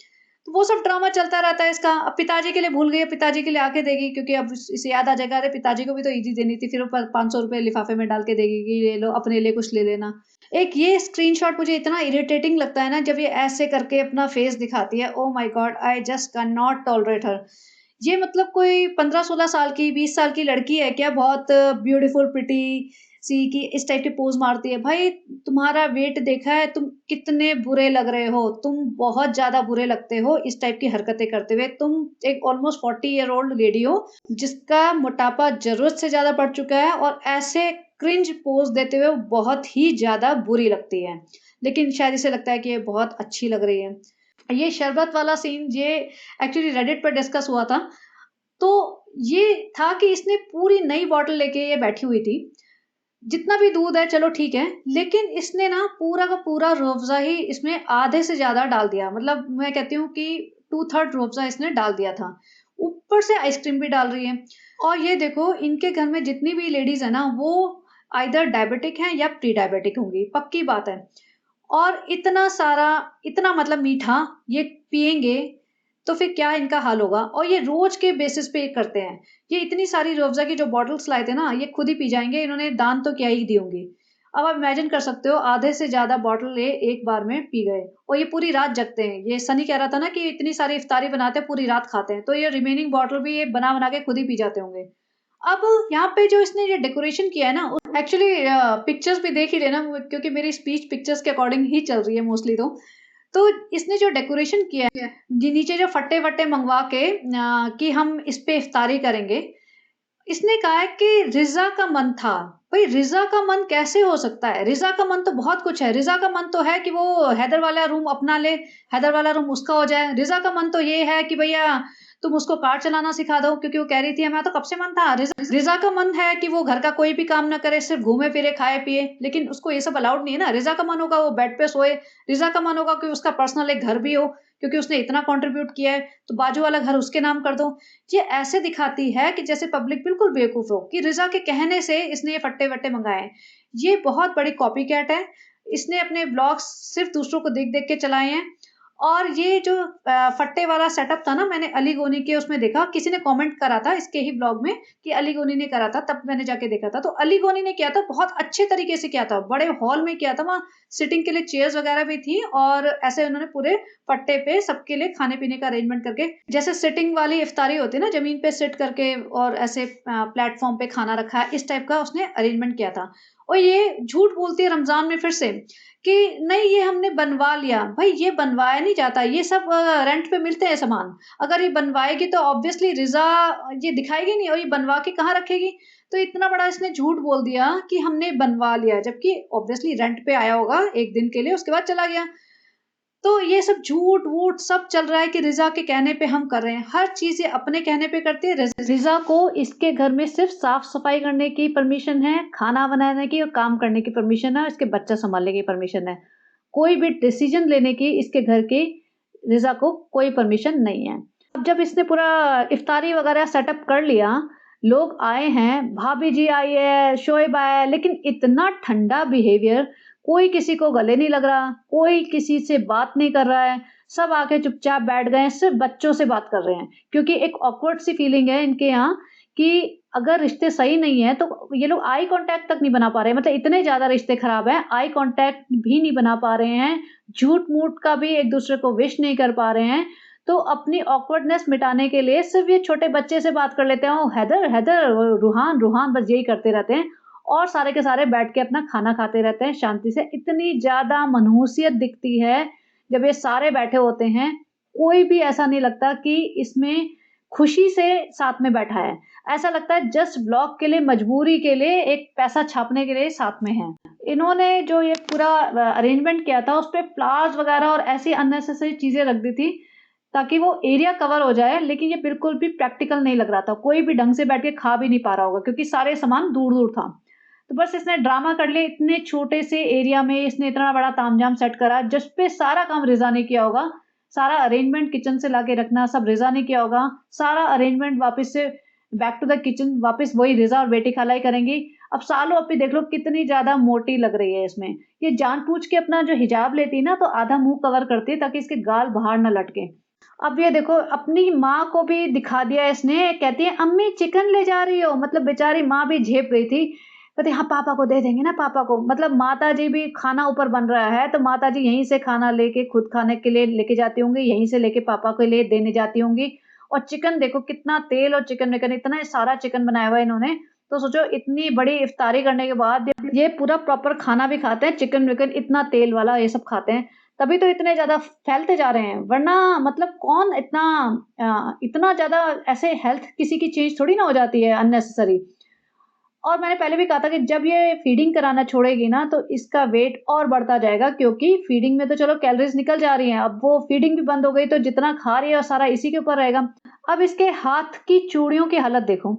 तो वो सब ड्रामा चलता रहता है इसका। अब पिताजी के लिए भूल गई है, पिताजी के लिए आके देगी, क्योंकि अब इसे याद आ जाएगा, अरे पिताजी को भी तो ईदी देनी थी, फिर वो 500 रुपए लिफाफे में डाल के देगी कि ले लो, अपने लिए कुछ ले लेना। एक ये स्क्रीनशॉट मुझे इतना इरिटेटिंग लगता है ना, जब ये ऐसे करके अपना फेस दिखाती है, oh my God, I just can not tolerate her. ये मतलब कोई 15-16 साल की, 20 साल की लड़की है क्या, बहुत ब्यूटीफुल प्रिटी सी, की इस टाइप के पोज मारती है। भाई तुम्हारा वेट देखा है, तुम कितने बुरे लग रहे हो, तुम बहुत ज्यादा बुरे लगते हो इस टाइप की हरकतें करते हुए। तुम एक ऑलमोस्ट 40-year-old लेडी हो, जिसका मोटापा जरूरत से ज्यादा बढ़ चुका है, और ऐसे क्रिंज पोज देते हुए बहुत ही ज्यादा बुरी लगती है। लेकिन शायद इसे लगता है कि ये बहुत अच्छी लग रही है। ये शरबत वाला सीन, ये एक्चुअली रेडिट पर डिस्कस हुआ था। तो ये था कि इसने पूरी नई बॉटल लेके ये बैठी हुई थी, जितना भी दूध है चलो ठीक है, लेकिन इसने ना पूरा का पूरा रूह अफ़ज़ा ही इसमें आधे से ज़्यादा डाल दिया। मतलब मैं कहती हूँ कि 2/3 रूह अफ़ज़ा इसने डाल दिया था। ऊपर से आइसक्रीम भी डाल रही है। और ये देखो, इनके घर में जितनी भी लेडीज़ है ना, वो आइदर डायबिटिक हैं या प्री डायबिटिक होंगी, पक्की बात है। और इतना सारा, इतना मतलब मीठा ये पिएँगे, तो फिर क्या इनका हाल होगा। और ये रोज़ के बेसिस पे ये करते हैं। ये इतनी सारी रूह अफ़ज़ा की जो बॉटल्स लाए थे ना, ये खुद ही पी जाएँगे, इन्होंने दान तो क्या ही दी होंगी। अब आप इमेजिन कर सकते हो, आधे से ज़्यादा बॉटल ये एक बार में पी गए, और ये पूरी रात जगते हैं। ये सनी कह रहा था ना कि इतनी सारी इफ्तारी बनाते हैं, पूरी रात खाते हैं, तो ये रिमेनिंग बॉटल भी ये बना-बना के खुद ही पी जाते होंगे। अब यहाँ पे जो इसने ये डेकोरेशन किया है ना, एक्चुअली पिक्चर्स भी देख ही लेना, क्योंकि मेरी स्पीच पिक्चर्स के अकॉर्डिंग ही चल रही है मोस्टली तो। तो इसने जो डेकोरेशन किया है, जी नीचे जो फट्टे-वट्टे मंगवा के कि हम इस पे इफ्तारी करेंगे, इसने कहा है कि रिज़ा का मन था। भई रिज़ा का मन कैसे हो सकता है? रिज़ा का मन तो बहुत कुछ है। रिज़ा का मन तो है कि वो हैदर वाला रूम अपना ले, हैदर वाला रूम उसका हो जाए। रिज़ा का मन तो ये है कि भैया तुम उसको कार चलाना सिखा दो, क्योंकि वो कह रही थी मैं तो कब से मन था। रिजा का मन है कि वो घर का कोई भी काम ना करे, सिर्फ घूमे फिरे खाए पिए, लेकिन उसको ये सब अलाउड नहीं है ना। रिजा का मन होगा वो बेड पे सोए, रिजा का मन होगा कि उसका पर्सनल एक घर भी हो, क्योंकि उसने इतना कंट्रीब्यूट किया है, तो बाजू वाला घर उसके नाम कर दो। ये ऐसे दिखाती है कि जैसे पब्लिक बिल्कुल बेवकूफ हो कि रिजा के कहने से इसने ये फट्टे वट्टे मंगाए हैं। ये बहुत बड़ी कॉपी कैट है। इसने अपने ब्लॉग्स सिर्फ दूसरों को देख देख के चलाए हैं। और ये जो फट्टे वाला सेटअप था ना, मैंने अली गोनी के उसमें देखा, किसी ने कमेंट करा था इसके ही ब्लॉग में कि अली गोनी ने करा था, तब मैंने जाके देखा था। तो अली गोनी ने किया था, बहुत अच्छे तरीके से किया था, बड़े हॉल में किया था, वहाँ सिटिंग के लिए चेयर्स वगैरह भी थी, और ऐसे उन्होंने पूरे फट्टे पे सबके लिए खाने पीने का अरेंजमेंट करके, जैसे सिटिंग वाली इफ्तारी होती है ना, जमीन पे सिट करके और ऐसे प्लेटफॉर्म पे खाना रखा है, इस टाइप का उसने अरेंजमेंट किया था। और ये झूठ बोलती है रमजान में फिर से कि नहीं ये हमने बनवा लिया। भाई ये बनवाया नहीं जाता, ये सब रेंट पे मिलते हैं सामान। अगर ये बनवाएगी तो ऑब्वियसली रिजा ये दिखाएगी नहीं, और ये बनवा के कहाँ रखेगी। तो इतना बड़ा इसने झूठ बोल दिया कि हमने बनवा लिया, जबकि ऑब्वियसली रेंट पे आया होगा एक दिन के लिए, उसके बाद चला गया। तो ये सब झूठ वूठ सब चल रहा है कि रिजा के कहने पे हम कर रहे हैं, हर चीज ये अपने कहने पे करती है। रिजा को इसके घर में सिर्फ साफ सफाई करने की परमिशन है, खाना बनाने की और काम करने की परमिशन है, और इसके बच्चा संभालने की परमिशन है। कोई भी डिसीजन लेने की इसके घर की रिजा को कोई परमिशन नहीं है। अब जब इसने पूरा इफ्तारी वगैरह सेटअप कर लिया, लोग आए हैं, भाभी जी आई है, शोएब आया है, लेकिन इतना ठंडा बिहेवियर, कोई किसी को गले नहीं लग रहा, कोई किसी से बात नहीं कर रहा है, सब आके चुपचाप बैठ गए हैं, सिर्फ बच्चों से बात कर रहे हैं। क्योंकि एक ऑकवर्ड सी फीलिंग है इनके यहाँ कि अगर रिश्ते सही नहीं है तो ये लोग आई कांटेक्ट तक नहीं बना पा रहे हैं। मतलब इतने ज्यादा रिश्ते खराब हैं, आई कांटेक्ट भी नहीं बना पा रहे हैं, झूठ मूठ का भी एक दूसरे को विश नहीं कर पा रहे हैं। तो अपनी ऑकवर्डनेस मिटाने के लिए सिर्फ ये छोटे बच्चे से बात कर लेते हैं, हैदर हैदर, रूहान रूहान, बस यही करते रहते हैं, और सारे के सारे बैठ के अपना खाना खाते रहते हैं शांति से। इतनी ज्यादा मनहूसियत दिखती है जब ये सारे बैठे होते हैं। कोई भी ऐसा नहीं लगता कि इसमें खुशी से साथ में बैठा है, ऐसा लगता है जस्ट ब्लॉग के लिए, मजबूरी के लिए, एक पैसा छापने के लिए साथ में है। इन्होंने जो ये पूरा अरेंजमेंट किया था उस पे फ्लावर्स वगैरह और ऐसी अननेसेसरी चीजें रख दी थी ताकि वो एरिया कवर हो जाए, लेकिन ये बिल्कुल भी प्रैक्टिकल नहीं लग रहा था। कोई भी ढंग से बैठ के खा भी नहीं पा रहा होगा क्योंकि सारे सामान दूर दूर था। तो बस इसने ड्रामा कर लिया, इतने छोटे से एरिया में इसने इतना बड़ा तामझाम सेट करा, जिस पे सारा काम रिजा ने किया होगा। सारा अरेंजमेंट किचन से लाके रखना सब रिजा ने किया होगा। सारा अरेंजमेंट वापस से बैक टू द किचन, वापस वही रिजा और बेटी खाला ही करेंगी। अब सालों अपनी देख लो कितनी ज्यादा मोटी लग रही है इसमें। ये जानबूझ के अपना जो हिजाब लेती ना तो आधा मुंह कवर करती है ताकि इसके गाल बाहर न लटके। अब ये देखो अपनी माँ को भी दिखा दिया इसने, कहती है अम्मी चिकन ले जा रही हो। मतलब बेचारी माँ भी झेप गई थी, कहती हाँ पापा को दे देंगे ना, पापा को। मतलब माता जी भी, खाना ऊपर बन रहा है तो माता जी यहीं से खाना लेके खुद खाने के लिए लेके जाती होंगी, यहीं से लेके पापा के लिए देने जाती होंगी। और चिकन देखो कितना तेल और चिकन विकन, इतना सारा चिकन बनाया हुआ है इन्होंने। तो सोचो इतनी बड़ी इफ्तारी करने के बाद ये पूरा प्रॉपर खाना भी खाते हैं, चिकन विकन इतना तेल वाला ये सब खाते हैं, तभी तो इतने ज्यादा फैलते जा रहे हैं। वरना मतलब कौन इतना ज्यादा ऐसे हेल्थ किसी की चेंज थोड़ी ना हो जाती है अननेसेसरी। और मैंने पहले भी कहा था कि जब ये फीडिंग कराना छोड़ेगी ना तो इसका वेट और बढ़ता जाएगा, क्योंकि फीडिंग में तो चलो कैलोरीज निकल जा रही हैं, अब वो फीडिंग भी बंद हो गई तो जितना खा रही है और सारा इसी के ऊपर रहेगा। अब इसके हाथ की चूड़ियों की हालत देखो,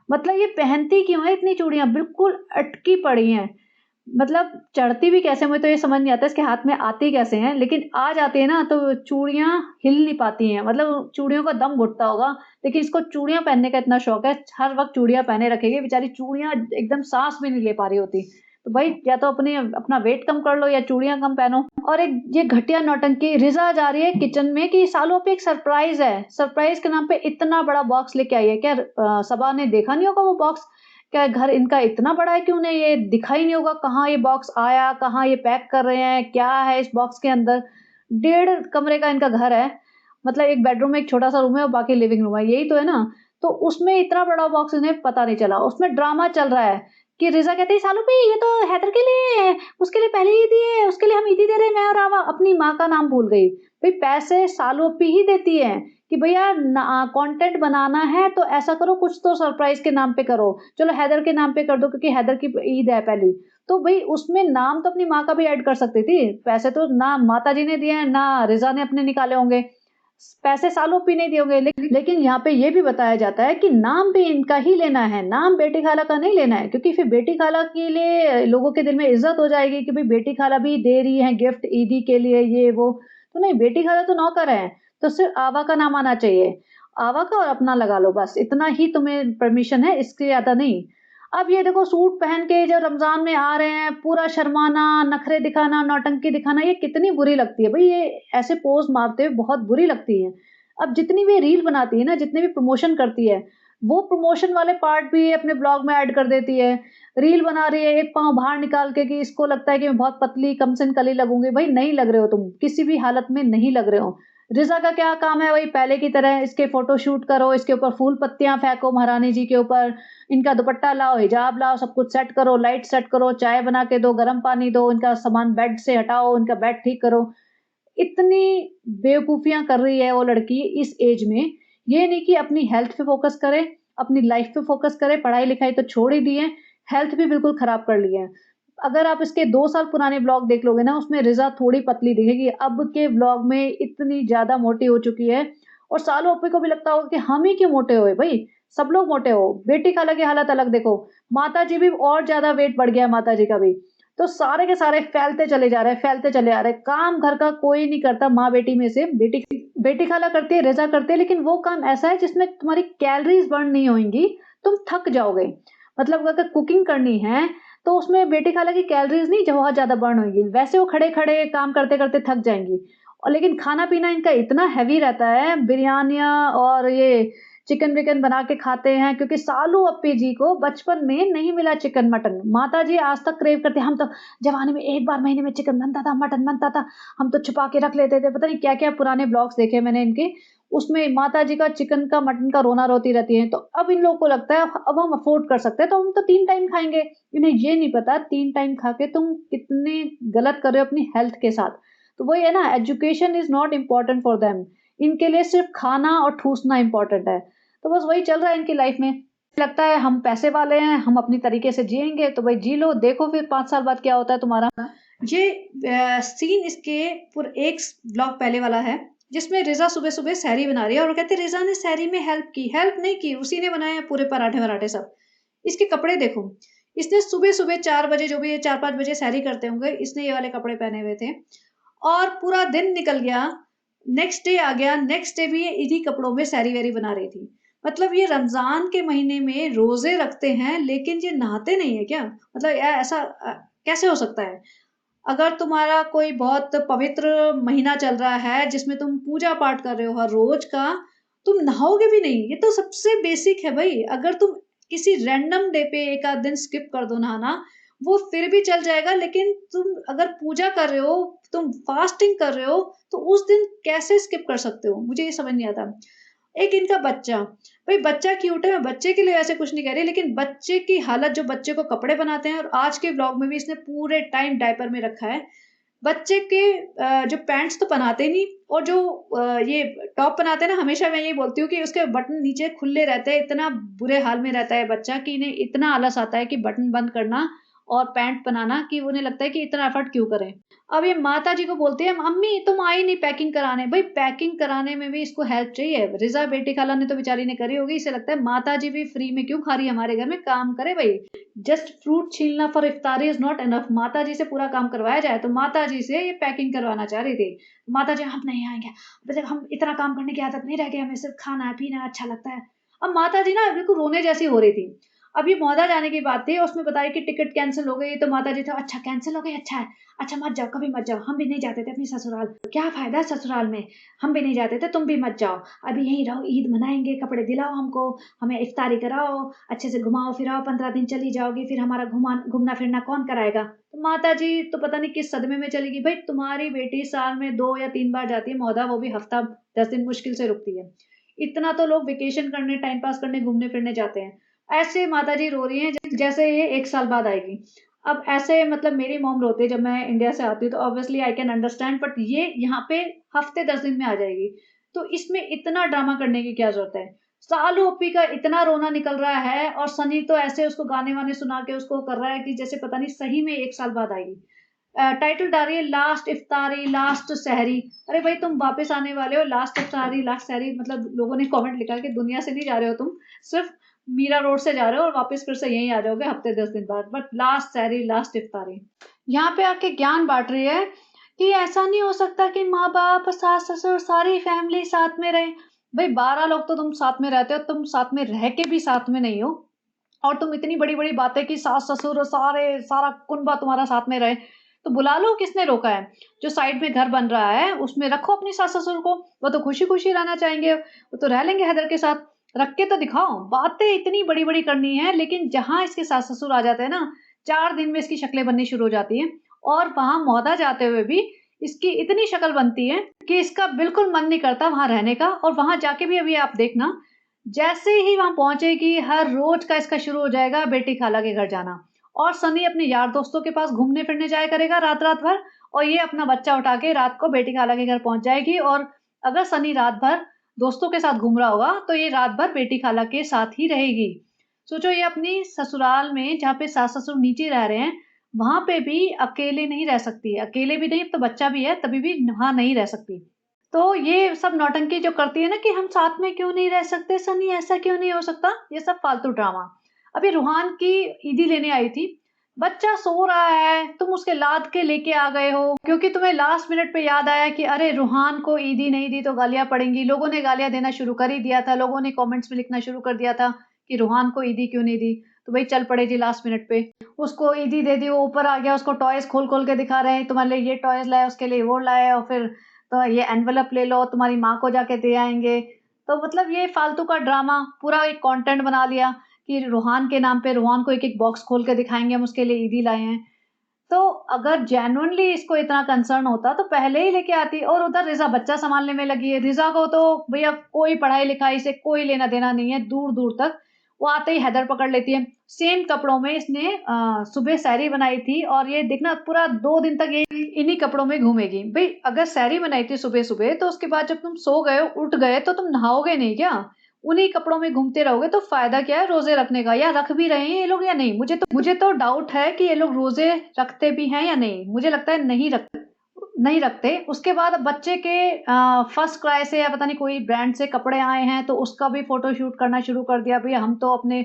मतलब ये पहनती क्यों है इतनी चूड़ियां, बिल्कुल अटकी पड़ी हैं। मतलब चढ़ती भी कैसे, मुझे तो ये समझ नहीं आता इसके हाथ में आती कैसे हैं, लेकिन आ जाती है ना तो चूड़ियां हिल नहीं पाती हैं, मतलब चूड़ियों का दम घुटता होगा। लेकिन इसको चूड़ियां पहनने का इतना शौक है, हर वक्त चूड़ियां पहने रखेगी बेचारी, चूड़ियां एकदम सांस भी नहीं ले पा रही होती। तो भाई या तो अपना वेट कम कर लो या चूड़ियां कम पहनो। और एक ये घटिया नौटंकी, रिजा जा रही है किचन में कि सालों पे एक सरप्राइज है, सरप्राइज के नाम पे इतना बड़ा बॉक्स लेके आई है। क्या सबा ने देखा नहीं होगा वो बॉक्स? क्या घर इनका इतना बड़ा है कि उन्हें ये दिखाई नहीं होगा कहाँ ये बॉक्स आया, कहाँ ये पैक कर रहे हैं, क्या है इस बॉक्स के अंदर। 1.5 कमरे का इनका घर है, मतलब एक बेडरूम में एक छोटा सा रूम है और बाकी लिविंग रूम है, यही तो है ना। तो उसमें इतना बड़ा बॉक्स इन्हें पता नहीं चला। उसमें ड्रामा चल रहा है कि रिजा कहती है सालू भाई ये तो हैदर के लिए है, उसके लिए पहले ईदी है, उसके लिए हम ईदी दे रहे हैं, मैं और आवा। अपनी माँ का नाम भूल गई। भाई पैसे सालू अपी ही देती है कि भैया कंटेंट बनाना है तो ऐसा करो, कुछ तो सरप्राइज के नाम पे करो। चलो हैदर के नाम पे कर दो क्योंकि हैदर की ईद है पहली, तो भाई उसमें नाम तो अपनी माँ का भी ऐड कर सकती थी। पैसे तो ना माता जी ने दिए हैं ना रिजा ने अपने निकाले होंगे। पैसे सालों पे नहीं दिए होंगे, लेकिन यहाँ पे ये भी बताया जाता है कि नाम भी इनका ही लेना है, नाम बेटी खाला का नहीं लेना है, क्योंकि फिर बेटी खाला के लिए लोगों के दिल में इज्जत हो जाएगी कि भाई बेटी खाला भी दे रही है गिफ्ट ईदी के लिए ये वो। तो नहीं, बेटी खाला तो नौकर है, तो सिर्फ आवा का नाम आना चाहिए, आवा का और अपना लगा लो, बस इतना ही तुम्हें परमिशन है, इसके ज्यादा नहीं। अब ये देखो सूट पहन के जब रमजान में आ रहे हैं, पूरा शर्माना, नखरे दिखाना, नौटंकी दिखाना, ये कितनी बुरी लगती है भाई, ये ऐसे पोज मारते हुए बहुत बुरी लगती है। अब जितनी भी रील बनाती है ना, जितनी भी प्रमोशन करती है, वो प्रमोशन वाले पार्ट भी अपने ब्लॉग में ऐड कर देती है। रील बना रही है एक पाँव बाहर निकाल के कि इसको लगता है कि मैं बहुत पतली कमसिन कली लगूंगी, भाई नहीं लग रहे हो तुम, किसी भी हालत में नहीं लग रहे हो। रिजा का क्या काम है, वही पहले की तरह इसके फोटो शूट करो, इसके ऊपर फूल पत्तियां फेंको महारानी जी के ऊपर, इनका दुपट्टा लाओ, हिजाब लाओ, सब कुछ सेट करो, लाइट सेट करो, चाय बना के दो, गर्म पानी दो, इनका सामान बेड से हटाओ, इनका बेड ठीक करो। इतनी बेवकूफियां कर रही है वो लड़की इस एज में। ये नहीं कि अपनी हेल्थ पे फोकस करे, अपनी लाइफ पे फोकस करे, पढ़ाई लिखाई तो छोड़ ही दी है, हेल्थ भी बिल्कुल खराब कर ली है। अगर आप इसके 2 साल पुराने ब्लॉग देख लोगे ना, उसमें रिजा थोड़ी पतली दिखेगी, अब के ब्लॉग में इतनी ज्यादा मोटी हो चुकी है। और सालों ओपी को भी लगता होगा कि हम ही क्यों मोटे हुए भाई, सब लोग मोटे हो। बेटी खाला की हालत अलग देखो, माता जी भी और ज्यादा वेट बढ़ गया माता जी का भी। तो सारे के सारे फैलते चले जा रहे हैं, फैलते चले आ रहे हैं। काम घर का कोई नहीं करता, माँ बेटी में से बेटी बेटी खाला करती है, रिजा करती है, लेकिन वो काम ऐसा है जिसमें तुम्हारी कैलोरीज बर्न नहीं होंगी, तुम थक जाओगे। मतलब अगर कुकिंग करनी है तो उसमें बेटी खाला की कैलोरीज नहीं बहुत ज्यादा बर्न होंगी, वैसे वो खड़े खड़े काम करते करते थक जाएंगी। और लेकिन खाना पीना इनका इतना हैवी रहता है, बिरयानियाँ और ये चिकन विकन बना के खाते हैं, क्योंकि सालू अप्पी जी को बचपन में नहीं मिला चिकन मटन। माता जी आज तक क्रेव करते, हम तो जवानी में एक बार महीने में चिकन बनता था, मटन बनता था, हम तो छुपा के रख लेते थे। पता नहीं क्या क्या पुराने ब्लॉग्स देखे मैंने इनके, उसमें माता जी का चिकन का मटन का रोना रोती रहती है। तो अब इन लोगों को लगता है अब हम अफोर्ड कर सकते हैं तो हम तो 3 टाइम खाएंगे। इन्हें ये नहीं पता 3 टाइम खा के तुम कितने गलत कर रहे हो अपनी हेल्थ के साथ। तो वही है ना, education is not important for them, इनके लिए सिर्फ खाना और ठूसना इम्पोर्टेंट है। तो बस वही चल रहा है इनकी लाइफ में। लगता है हम पैसे वाले हैं, हम अपनी तरीके से जिएंगे, तो भाई जी लो, देखो फिर 5 साल बाद क्या होता है तुम्हारा। ये सीन इसके पूरे एक ब्लॉग पहले वाला है, जिसमें रिजा सुबह सुबह सैरी बना रही है और वो कहते हैं रिजा ने सैरी में हेल्प की, हेल्प नहीं की, उसी ने बनाए हैं पूरे पराठे वराठे सब। इसके कपड़े देखो, इसने सुबह सुबह 4 बजे, जो भी ये 4-5 बजे सैरी करते होंगे, इसने ये वाले कपड़े पहने हुए थे और पूरा दिन निकल गया। नेक्स्ट डे आ गया, नेक्स्ट डे भी ये इन्हीं कपड़ों में सैरी वैरी बना रही थी। मतलब ये रमजान के महीने में रोजे रखते हैं लेकिन ये नहाते नहीं है क्या? मतलब ऐसा कैसे हो सकता है? अगर तुम्हारा कोई बहुत पवित्र महीना चल रहा है जिसमें तुम पूजा पाठ कर रहे हो हर रोज का, तुम नहाओगे भी नहीं? ये तो सबसे बेसिक है भाई। अगर तुम किसी रैंडम डे पे एक आध दिन स्किप कर दो नहाना, वो फिर भी चल जाएगा, लेकिन तुम अगर पूजा कर रहे हो, तुम फास्टिंग कर रहे हो, तो उस दिन कैसे स्किप कर सकते हो? मुझे ये समझ नहीं आता। एक इनका बच्चा, भाई बच्चा क्यूट है, मैं बच्चे के लिए वैसे कुछ नहीं कह रही, लेकिन बच्चे की हालत, जो बच्चे को कपड़े बनाते हैं, और आज के ब्लॉग में भी इसने पूरे टाइम डायपर में रखा है। बच्चे के जो पैंट्स तो पहनाते ही नहीं, और जो ये टॉप पहनाते हैं ना, हमेशा मैं यही बोलती हूँ कि उसके बटन नीचे खुले रहते हैं। इतना बुरे हाल में रहता है बच्चा कि इन्हें इतना आलस आता है कि बटन बंद करना और पैंट बनाना, कि उन्हें लगता है कि इतना एफर्ट क्यों करें। अब ये माता जी को बोलते हैं मम्मी तुम आई नहीं पैकिंग कराने। भाई पैकिंग कराने में भी इसको हेल्प चाहिए। रिजा बेटी खाला ने तो बेचारी ने करी होगी, इसे लगता है माता जी भी फ्री में क्यों खा रही है हमारे घर में, काम करे भाई। जस्ट फ्रूट छीलना फॉर इफ्तारी इज नॉट एनफ, माता जी से पूरा काम करवाया जाए। तो माता जी से ये पैकिंग करवाना चाह रही थी। माता जी हम नहीं आएंगे, मतलब हम इतना काम करने की आदत नहीं रह गई, हमें सिर्फ खाना है पीना अच्छा लगता है। अब माता जी ना बिल्कुल रोने जैसी हो रही थी। अब ये मौदा जाने की बात थी, उसमें बताया कि टिकट कैंसिल हो गई, तो माता जी था अच्छा कैंसिल हो गई, अच्छा है, अच्छा मत जाओ, कभी मत जाओ, हम भी नहीं जाते थे अपनी ससुराल, क्या फायदा ससुराल में, हम भी नहीं जाते थे, तुम भी मत जाओ, अभी यहीं रहो, ईद मनाएंगे, कपड़े दिलाओ हमको, हमें इफ्तारी कराओ, अच्छे से घुमाओ फिराओ, 15 दिन चली जाओगी, फिर हमारा घूमना फिरना कौन कराएगा। तो माता जी तो पता नहीं किस सदमे में चली गई। भाई तुम्हारी बेटी साल में 2 या 3 बार जाती है मौदा, वो भी हफ्ता 10 दिन मुश्किल से रुकती है। इतना तो लोग वेकेशन करने, टाइम पास करने, घूमने फिरने जाते हैं। ऐसे माता जी रो रही हैं जैसे ये 1 साल बाद आएगी। अब ऐसे मतलब मेरी मॉम रोती है जब मैं इंडिया से आती हूँ, तो obviously I can understand, but ये यहाँ पे हफ्ते 10 दिन में आ जाएगी, तो इसमें इतना ड्रामा करने की क्या जरूरत है। सालू ओपी का इतना रोना निकल रहा है और सनी तो ऐसे उसको गाने वाने सुना के उसको कर रहा है कि जैसे पता नहीं सही में 1 साल बाद आएगी। टाइटल डाल रही है लास्ट इफ्तारी, लास्ट सहरी। अरे भाई तुम वापस आने वाले हो, लास्ट इफ्तारी, लास्ट सहरी, मतलब लोगों ने कमेंट लिखा कि दुनिया से नहीं जा रहे हो तुम, सिर्फ मीरा रोड से जा रहे हो और वापस फिर से यहीं आ जाओगे हफ्ते 10 दिन बाद, बट लास्ट सहरी, लास्ट इफ्तारी। यहाँ पे आके ज्ञान बांट रही है कि ऐसा नहीं हो सकता कि माँ बाप, सास ससुर, सारी फैमिली साथ में रहे। भाई 12 लोग तो तुम साथ में रहते हो, तुम साथ में रह के भी साथ में नहीं हो, और तुम इतनी बड़ी बड़ी बातें कि सास ससुर सारा कुनबा तुम्हारा साथ में रहे, तो बुला लो, किसने रोका है। जो साइड में घर बन रहा है उसमें रखो अपनी सास ससुर को, वो तो खुशी खुशी रहना चाहेंगे, वो तो रह लेंगे हैदर के साथ, रख के तो दिखाओ। बातें इतनी बड़ी बड़ी करनी है, लेकिन जहां इसके सास ससुर आ जाते हैं ना, 4 दिन में इसकी शक्लें बननी शुरू हो जाती हैं, और वहां मौदा जाते हुए भी इसकी इतनी शक्ल बनती है कि इसका बिल्कुल मन नहीं करता वहां रहने का। और वहां जाके भी अभी आप देखना, जैसे ही वहां पहुंचेगी हर रोज का इसका शुरू हो जाएगा बेटी खाला के घर जाना, और सनी अपने यार दोस्तों के पास घूमने फिरने जाया करेगा रात रात भर, और ये अपना बच्चा उठा के रात को बेटी खाला के घर पहुंच जाएगी। और अगर सनी रात भर दोस्तों के साथ घूम रहा होगा तो ये रात भर बेटी खाला के साथ ही रहेगी। सोचो, ये अपनी ससुराल में जहाँ पे सास ससुर नीचे रह रहे हैं, वहां पे भी अकेले नहीं रह सकती है, अकेले भी नहीं, तो बच्चा भी है तभी भी वहां नहीं रह सकती। तो ये सब नौटंकी जो करती है ना कि हम साथ में क्यों नहीं रह सकते सनी, ऐसा क्यों नहीं हो सकता, ये सब फालतू ड्रामा। अभी रूहान की ईदी लेने आई थी, बच्चा सो रहा है, तुम उसके लाद के लेके आ गए हो क्योंकि तुम्हें लास्ट मिनट पे याद आया कि अरे रूहान को ईदी नहीं दी तो गालियां पड़ेंगी। लोगों ने गालियां देना शुरू कर ही दिया था, लोगों ने कमेंट्स में लिखना शुरू कर दिया था कि रूहान को ईदी क्यों नहीं दी, तो भाई चल पड़े जी लास्ट मिनट पे, उसको ईदी दे दी, वो ऊपर आ गया, उसको टॉयज खोल खोल के दिखा रहे हैं, तुम्हारे लिए ये टॉयज लाए, उसके लिए वो लाए, और फिर तो ये एनवेलप ले लो, तुम्हारी माँ को जाके दे आएंगे। तो मतलब ये फालतू का ड्रामा पूरा एक कंटेंट बना लिया कि रूहान के नाम पे रूहान को एक एक बॉक्स खोल के दिखाएंगे हम उसके लिए ईदी लाए हैं। तो अगर जेन्युइनली इसको इतना कंसर्न होता तो पहले ही लेके आती। और उधर रिजा बच्चा संभालने में लगी है, रिजा को तो भैया कोई पढ़ाई लिखाई से कोई लेना देना नहीं है दूर दूर तक। वो आते ही हैदर पकड़ लेती है, सेम कपड़ों में इसने सुबह सैरी बनाई थी, और ये देखना पूरा 2 दिन तक ये इन्हीं कपड़ों में घूमेगी। भाई अगर सैरी बनाई थी सुबह सुबह, तो उसके बाद जब तुम सो गए हो उठ गए तो तुम नहाओगे नहीं क्या? उन्हीं कपड़ों में घूमते रहोगे तो फायदा क्या है रोजे रखने का? या रख भी रहे हैं ये लोग या नहीं? मुझे तो डाउट है कि ये लोग रोजे रखते भी हैं या नहीं, मुझे लगता है नहीं रखते। उसके बाद अब बच्चे के फर्स्ट क्राई से या पता नहीं कोई ब्रांड से कपड़े आए हैं तो उसका भी फोटो शूट करना शुरू कर दिया। भैया हम तो अपने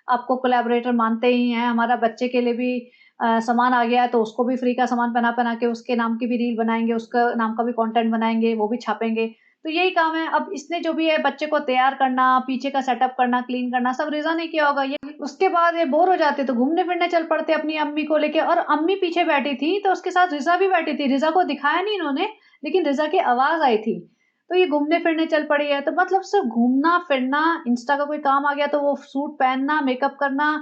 आपको कोलैबोरेटर मानते ही हैं, हमारा बच्चे के लिए भी सामान आ गया है तो उसको भी फ्री का सामान पहना पहना के उसके नाम की भी रील बनाएंगे, उसका नाम का भी कंटेंट बनाएंगे, वो भी छापेंगे। तो यही काम है। अब इसने जो भी है बच्चे को तैयार करना, पीछे का सेटअप करना, क्लीन करना, सब रिजा ने किया होगा। ये उसके बाद ये बोर हो जाते तो घूमने फिरने चल पड़ते अपनी अम्मी को लेके, और अम्मी पीछे बैठी थी तो उसके साथ रिजा भी बैठी थी। रिजा को दिखाया नहीं इन्होंने, लेकिन रिजा की आवाज आई थी, तो ये घूमने फिरने चल पड़ी है। तो मतलब सिर्फ घूमना फिरना, इंस्टा का कोई काम आ गया तो वो सूट पहनना, मेकअप करना,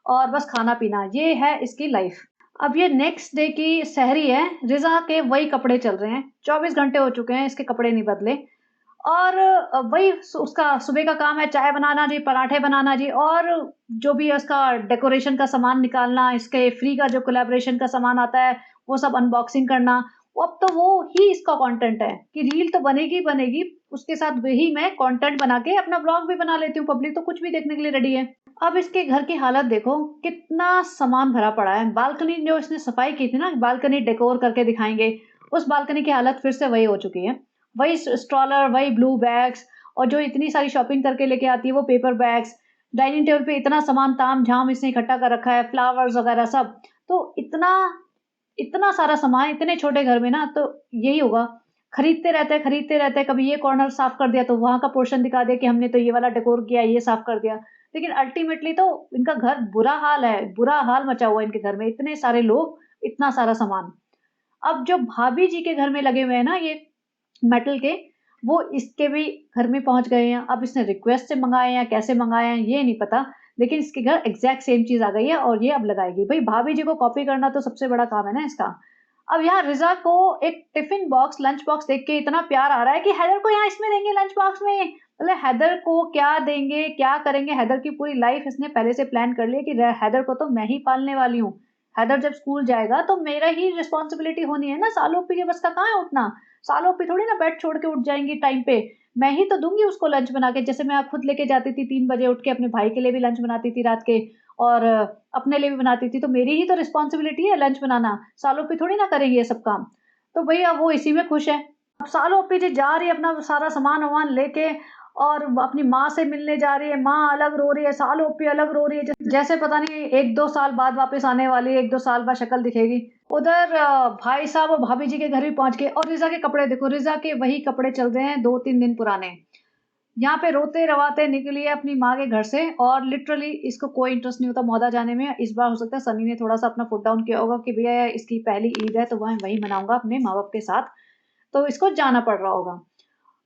और बस खाना पीना, ये है इसकी लाइफ। अब ये नेक्स्ट डे की सहरी है, रिजा के वही कपड़े चल रहे हैं, 24 घंटे हो चुके हैं इसके कपड़े नहीं बदले, और वही उसका सुबह का काम है, चाय बनाना जी, पराठे बनाना जी, और जो भी है उसका डेकोरेशन का सामान निकालना, इसके फ्री का जो कोलैबोरेशन का सामान आता है वो सब अनबॉक्सिंग करना। अब तो वो ही इसका कंटेंट है कि रील तो बनेगी बनेगी, उसके साथ वही मैं कंटेंट बना के अपना ब्लॉग भी बना लेती हूँ, पब्लिक तो कुछ भी देखने के लिए रेडी है। अब इसके घर की हालत देखो, कितना सामान भरा पड़ा है। बालकनी जो इसने सफाई की थी ना, बालकनी डेकोर करके दिखाएंगे, उस बालकनी की हालत फिर से वही हो चुकी है। वही स्ट्रॉलर, वही ब्लू बैग्स, और जो इतनी सारी शॉपिंग करके लेके आती है वो पेपर बैग्स। डाइनिंग टेबल पे इतना सामान ताम झाम इसने इकट्ठा कर रखा है, फ्लावर्स वगैरह सब। तो इतना इतना सारा सामान इतने छोटे घर में ना, तो यही होगा, खरीदते रहते हैं। कभी ये कॉर्नर साफ कर दिया तो वहां का पोर्शन दिखा दिया कि हमने तो ये वाला डेकोर किया, ये साफ कर दिया। लेकिन अल्टीमेटली तो इनका घर बुरा हाल है, बुरा हाल मचा हुआ है इनके घर में, इतने सारे लोग, इतना सारा सामान। अब जो भाभी जी के घर में लगे हुए हैं ना ये मेटल के, वो इसके भी घर में पहुंच गए हैं। अब इसने रिक्वेस्ट से मंगाए हैं या कैसे मंगाए हैं ये नहीं पता, लेकिन इसके घर एग्जैक्ट सेम चीज आ गई है और ये अब लगाएगी। भाई भाभी जी को कॉपी करना तो सबसे बड़ा काम है ना इसका। अब यहाँ रिजा को एक टिफिन बॉक्स, लंच बॉक्स देख के इतना प्यार आ रहा है कि हैदर को यहाँ इसमें देंगे लंच बॉक्स में। मतलब हैदर को क्या देंगे, क्या करेंगे, हैदर की पूरी लाइफ इसने पहले से प्लान कर लिया कि हैदर को तो मैं ही पालने वाली हूँ। हैदर जब स्कूल जाएगा तो मेरा ही रिस्पॉन्सिबिलिटी होनी है ना, सालों पी के बस का कहाँ है उठना, सालों पे थोड़ी ना बेड छोड़ के उठ जाएंगी टाइम पे। मैं ही तो दूंगी उसको लंच बना के, जैसे मैं खुद लेके जाती थी 3 बजे उठ के अपने भाई के लिए भी लंच बनाती थी रात के, और अपने लिए भी बनाती थी, तो मेरी ही तो रिस्पॉन्सिबिलिटी है लंच बनाना, सालों पे थोड़ी ना करेंगी ये सब काम। तो भई अब वो इसी में खुश है। अब सालों पे जी जा रही है अपना सारा सामान-वामान लेके और अपनी माँ से मिलने जा रही है, माँ अलग रो रही है, सालों पे अलग रो रही है, जैसे पता नहीं 1-2 साल बाद वापस आने वाली है, 1-2 साल बाद शक्ल दिखेगी। उधर भाई साहब और भाभी जी के घर भी पहुँच गए और रिज़ा के कपड़े देखो, रिज़ा के वही कपड़े चल रहे हैं 2-3 दिन पुराने। यहाँ पे रोते-रवाते निकली है अपनी माँ के घर से और लिटरली इसको कोई इंटरेस्ट नहीं होता मौदा जाने में। इस बार हो सकता है सनी ने थोड़ा-सा अपना फुट डाउन किया होगा कि भैया इसकी पहली ईद है तो मैं वहीं मनाऊँगा अपने माँ-बाप के साथ, तो इसको जाना पड़ रहा होगा।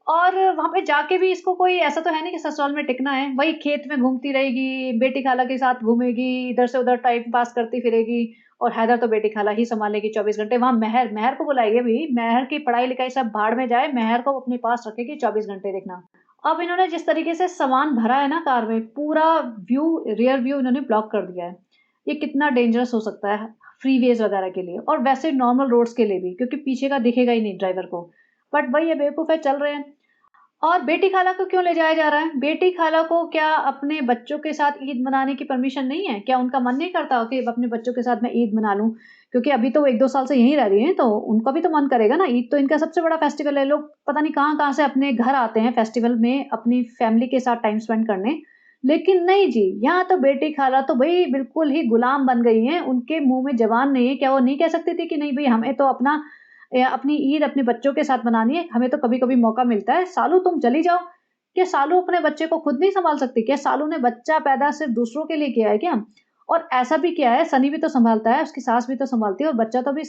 और वहाँ पे जाके भी इसको कोई ऐसा तो है नहीं कि ससुराल में टिकना है, वही खेत में घूमती रहेगी, बेटी खाला के साथ घूमेगी, इधर से उधर टाइम पास करती फिरेगी और हैदर तो बेटी खाला ही सँभालेगी 24 घंटे। वहाँ महर महर को बुलाइए अभी, महर की पढ़ाई-लिखाई सब भाड़ में जाए, महर को अपने पास रखेगी 24 घंटे देखना। अब इन्होंने जिस तरीके से सामान भरा है ना कार में, पूरा व्यू रियर व्यू इन्होंने ब्लॉक कर दिया है। ये कितना डेंजरस हो सकता है फ्रीवेज़ वगैरह के लिए और वैसे नॉर्मल रोड्स के लिए भी क्योंकि पीछे का दिखेगा ही नहीं ड्राइवर को। बट वही है बेवकूफ़ है, चल रहे हैं। और बेटी खाला को क्यों ले जाया जा रहा है? बेटी खाला को क्या अपने बच्चों के साथ ईद मनाने की परमिशन नहीं है? क्या उनका मन नहीं करता कि अपने बच्चों के साथ मैं ईद मना लूँ? क्योंकि अभी तो वो 1-2 साल से यहीं रह रही हैं, तो उनका भी तो मन करेगा ना, ईद तो इनका सबसे बड़ा फेस्टिवल है। लोग पता नहीं कहाँ-कहाँ से अपने घर आते हैं फेस्टिवल में अपनी फैमिली के साथ टाइम स्पेंड करने। लेकिन नहीं जी, यहाँ तो बेटी खाला तो भई बिल्कुल ही गुलाम बन गई हैं, उनके मुँह में ज़बान नहीं है। क्या वो नहीं कह सकती थी कि नहीं भई हमें तो अपनी ईद अपने बच्चों के साथ मनानी है, हमें तो कभी-कभी मौका मिलता है, सालू तुम चली जाओ। क्या सालू अपने बच्चे को खुद नहीं सँभाल सकती? क्या सालू ने बच्चा पैदा सिर्फ़ दूसरों के लिए किया है क्या? और ऐसा भी किया है, सनी भी तो सँभालता है, उसकी सास भी तो सँभालती है और बच्चा तो अभी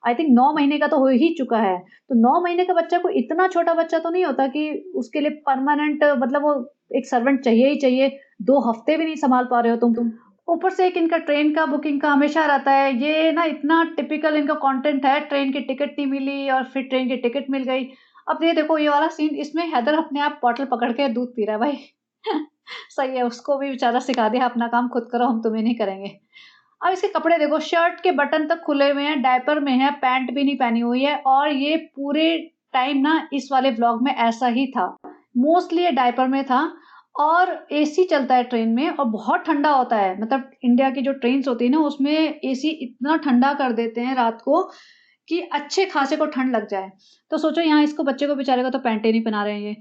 आई थिंक 9 महीने का तो हो ही चुका है। तो 9 महीने का बच्चा कोई इतना छोटा बच्चा तो नहीं होता कि उसके लिए परमानेंट मतलब वो एक सर्वेंट चाहिए ही चाहिए, 2 हफ़्ते भी नहीं सँभाल पा रहे हो तुम। ऊपर से एक इनका ट्रेन का बुकिंग का हमेशा रहता है, ये ना इतना टिपिकल इनका कंटेंट है, ट्रेन की टिकट नहीं मिली और फिर ट्रेन की टिकट मिल गई। अब ये देखो ये वाला सीन इसमें हैदर अपने आप बॉटल पकड़ के दूध पी रहा है भाई। सही है, उसको भी बेचारा सिखा दिया अपना काम खुद करो, हम तुम्हें नहीं करेंगे। अब इसके कपड़े देखो, शर्ट के बटन तक खुले हुए हैं, डायपर में है, पैंट भी नहीं पहनी हुई है और ये पूरे टाइम ना इस वाले व्लॉग में ऐसा ही था। मोस्टली ये डायपर में था और एसी चलता है ट्रेन में और बहुत ठंडा होता है। मतलब इंडिया की जो ट्रेन्स होती है ना, उसमें एसी इतना ठंडा कर देते हैं रात को कि अच्छे खासे को ठंड लग जाए। तो सोचो यहाँ इसको बच्चे को बेचारे को तो पैंट ही नहीं पहना रहे हैं ये।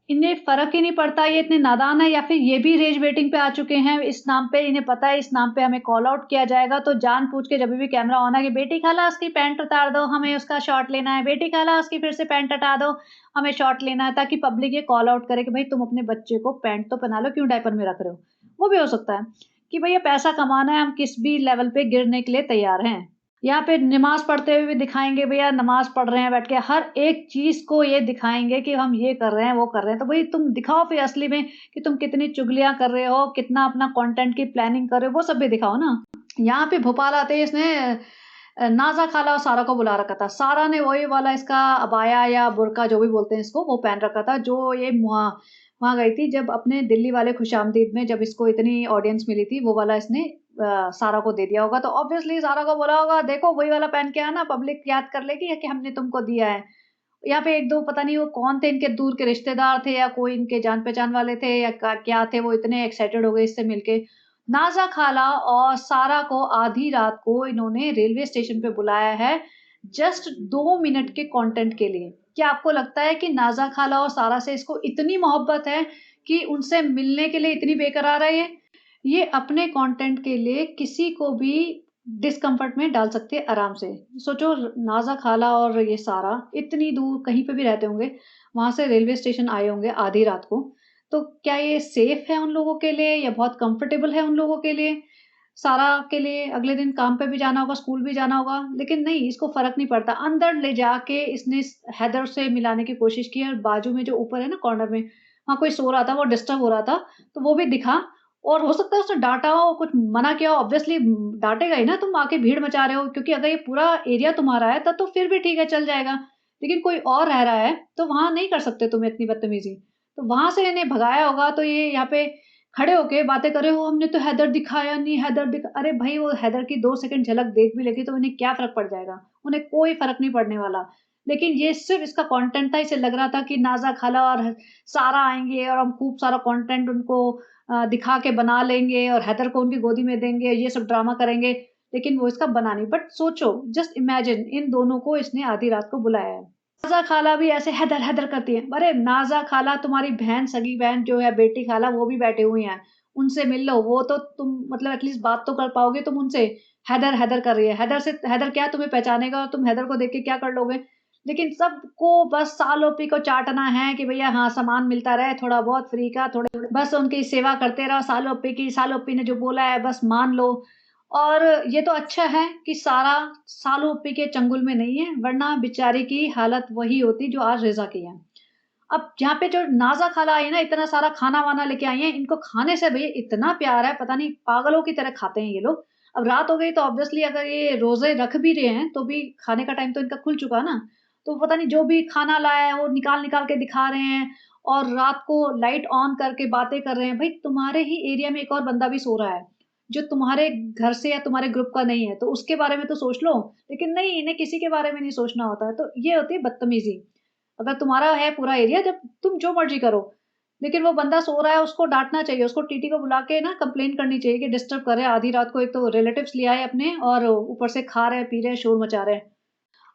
इन्हें फ़र्क ही नहीं पड़ता, ये इतने नादान है या फिर ये भी रेज वेटिंग पे आ चुके हैं इस नाम पे, इन्हें पता है इस नाम पे हमें कॉल आउट किया जाएगा, तो जान-बूझ के जभी भी कैमरा ऑन है कि बेटी खाला उसकी पैंट उतार दो, हमें उसका शॉट लेना है, बेटी खाला उसकी फिर से पैंट हटा दो, हमें शॉट लेना है, ताकि पब्लिक ये कॉल आउट करे कि भई तुम अपने बच्चे को पैंट तो पहना लो, क्यों डायपर में रख रहे हो? वो भी हो सकता है कि भैया पैसा कमाना है, हम किस भी लेवल पे गिरने के लिए तैयार हैं। यहाँ पे नमाज़ पढ़ते हुए भी दिखाएँगे भैया नमाज़ पढ़ रहे हैं बैठ के, हर एक चीज़ को ये दिखाएँगे कि हम ये कर रहे हैं, वो कर रहे हैं। तो भई तुम दिखाओ फिर असली में कि तुम कितनी चुगलियाँ कर रहे हो, कितना अपना कंटेंट की प्लानिंग कर रहे हो, वो सब भी दिखाओ ना। यहाँ पे भोपाल आते ही इसने नाज़ा खाला और सारा को बुला रखा था। सारा ने वही वाला इसका अबाया या बुर्का जो भी बोलते हैं इसको, वो पहन रखा था जो ये वहाँ वहाँ गई थी जब अपने दिल्ली वाले खुशामदीद में जब इसको इतनी ऑडियंस मिली थी, वो वाला इसने सारा को दे दिया होगा। तो ऑब्वियसली सारा को बोला होगा, देखो वही वाला पहन के आना, पब्लिक याद कर लेगी कि हमने तुमको दिया है। यहाँ पे 1-2 पता नहीं वो कौन थे इनके दूर के रिश्तेदार थे या कोई इनके जान-पहचान वाले थे या क्या थे, वो इतने एक्साइटेड हो गए इससे मिलके। नाज़ा खाला और सारा को आधी रात को इन्होंने रेलवे स्टेशन पे बुलाया है, जस्ट 2 मिनट के कंटेंट के लिए। क्या आपको लगता है कि नाज़ा खाला और सारा से इसको इतनी मोहब्बत है कि उनसे मिलने के लिए इतनी बेकरार है ये? ये अपने कंटेंट के लिए किसी को भी डिस्कम्फर्ट में डाल सकते हैं आराम से। सोचो नाज़ा खाला और ये सारा इतनी दूर कहीं पे भी रहते होंगे, वहाँ से रेलवे स्टेशन आए होंगे आधी रात को, तो क्या ये सेफ है उन लोगों के लिए या बहुत कंफर्टेबल है उन लोगों के लिए? सारा के लिए अगले दिन काम पे भी जाना होगा, स्कूल भी जाना होगा, लेकिन नहीं इसको फ़र्क नहीं पड़ता। अंदर ले जाके इसने हैदर से मिलाने की कोशिश की और बाजू में जो ऊपर है ना कॉर्नर में, वहाँ कोई सो रहा था, वो डिस्टर्ब हो रहा था, तो वो भी दिखा और हो सकता है उसने डाँटा हो, कुछ मना किया हो, ऑब्वियसली डाँटेगा ही ना, तुम आके भीड़ मचा रहे हो क्योंकि अगर ये पूरा एरिया तुम्हारा है तब तो फिर भी ठीक है, चल जाएगा। लेकिन कोई और रह रहा है, तो वहाँ नहीं कर सकते तुम इतनी बदतमीज़ी। तो वहाँ से इन्हें भगाया होगा तो ये यहाँ पे खड़े होके बातें कर रहे हो, हमने तो हैदर दिखाया नहीं, हैदर दिखा अरे भाई वो हैदर की 2 सेकंड झलक देख भी लेगी तो उन्हें क्या फ़र्क पड़ जाएगा? उन्हें कोई फ़र्क नहीं पड़ने वाला। लेकिन ये सिर्फ़ इसका कंटेंट था, इसे लग रहा था कि नाज़ा खाला और सारा आएँगे और हम खूब सारा कंटेंट उनको दिखा के बना लेंगे और हैदर को उनकी गोदी में देंगे, ये सब ड्रामा करेंगे, लेकिन वो इसका बना नहीं। बट सोचो, जस्ट इमेजिन, इन दोनों को इसने आधी रात को बुलाया है। नाज़ा खाला भी ऐसे हैदर हैदर करती है। अरे नाज़ा खाला, तुम्हारी बहन, सगी बहन जो है, बेटी खाला, वो भी बैठी हुई हैं, उनसे मिल लो। वो तो तुम मतलब एटलीस्ट बात तो कर पाओगे तुम उनसे। हैदर हैदर कर रही है। हैदर क्या तुम्हें पहचानेगा, और तुम हैदर को देख के क्या कर लोगे? लेकिन सबको बस सालोपी को चाटना है कि भैया हाँ, सामान मिलता रहे थोड़ा बहुत फ्री का, थोड़े बस उनकी सेवा करते रहो सालोपी की। सालोपी ने जो बोला है बस मान लो। और ये तो अच्छा है कि सारा सालोपी के चंगुल में नहीं है, वरना बेचारी की हालत वही होती जो आज रेजा की है। अब यहाँ पे जो नाज़ा खाला आई है ना, इतना सारा खाना-वाना लेके आई हैं, इनको खाने से भैया इतना प्यार है, पता नहीं पागलों की तरह खाते हैं ये लोग। अब रात हो गई तो ऑब्वियसली अगर ये रोज़े रख भी रहे हैं, तो भी खाने का टाइम तो इनका खुल चुका ना, तो पता नहीं जो भी खाना लाया है, वो निकाल-निकाल के दिखा रहे हैं और रात को लाइट ऑन करके बातें कर रहे हैं। भई तुम्हारे ही एरिया में एक और बंदा भी सो रहा है, जो तुम्हारे घर से या तुम्हारे ग्रुप का नहीं है, तो उसके बारे में तो सोच लो। लेकिन नहीं, इन्हें किसी के बारे में नहीं सोचना होता है, तो ये होती है बदतमीज़ी। अगर तुम्हारा है पूरा एरिया, जब तुम जो मर्ज़ी करो, लेकिन वो बंदा सो रहा है, उसको डाँटना चाहिए, उसको टीटी को बुला के ना कंप्लेंट करनी चाहिए कि डिस्टर्ब कर रहे हैं आधी रात को। एक तो रिलेटिव्स ले आए अपने और ऊपर से खा रहे हैं, पी रहे हैं, शोर मचा रहे हैं।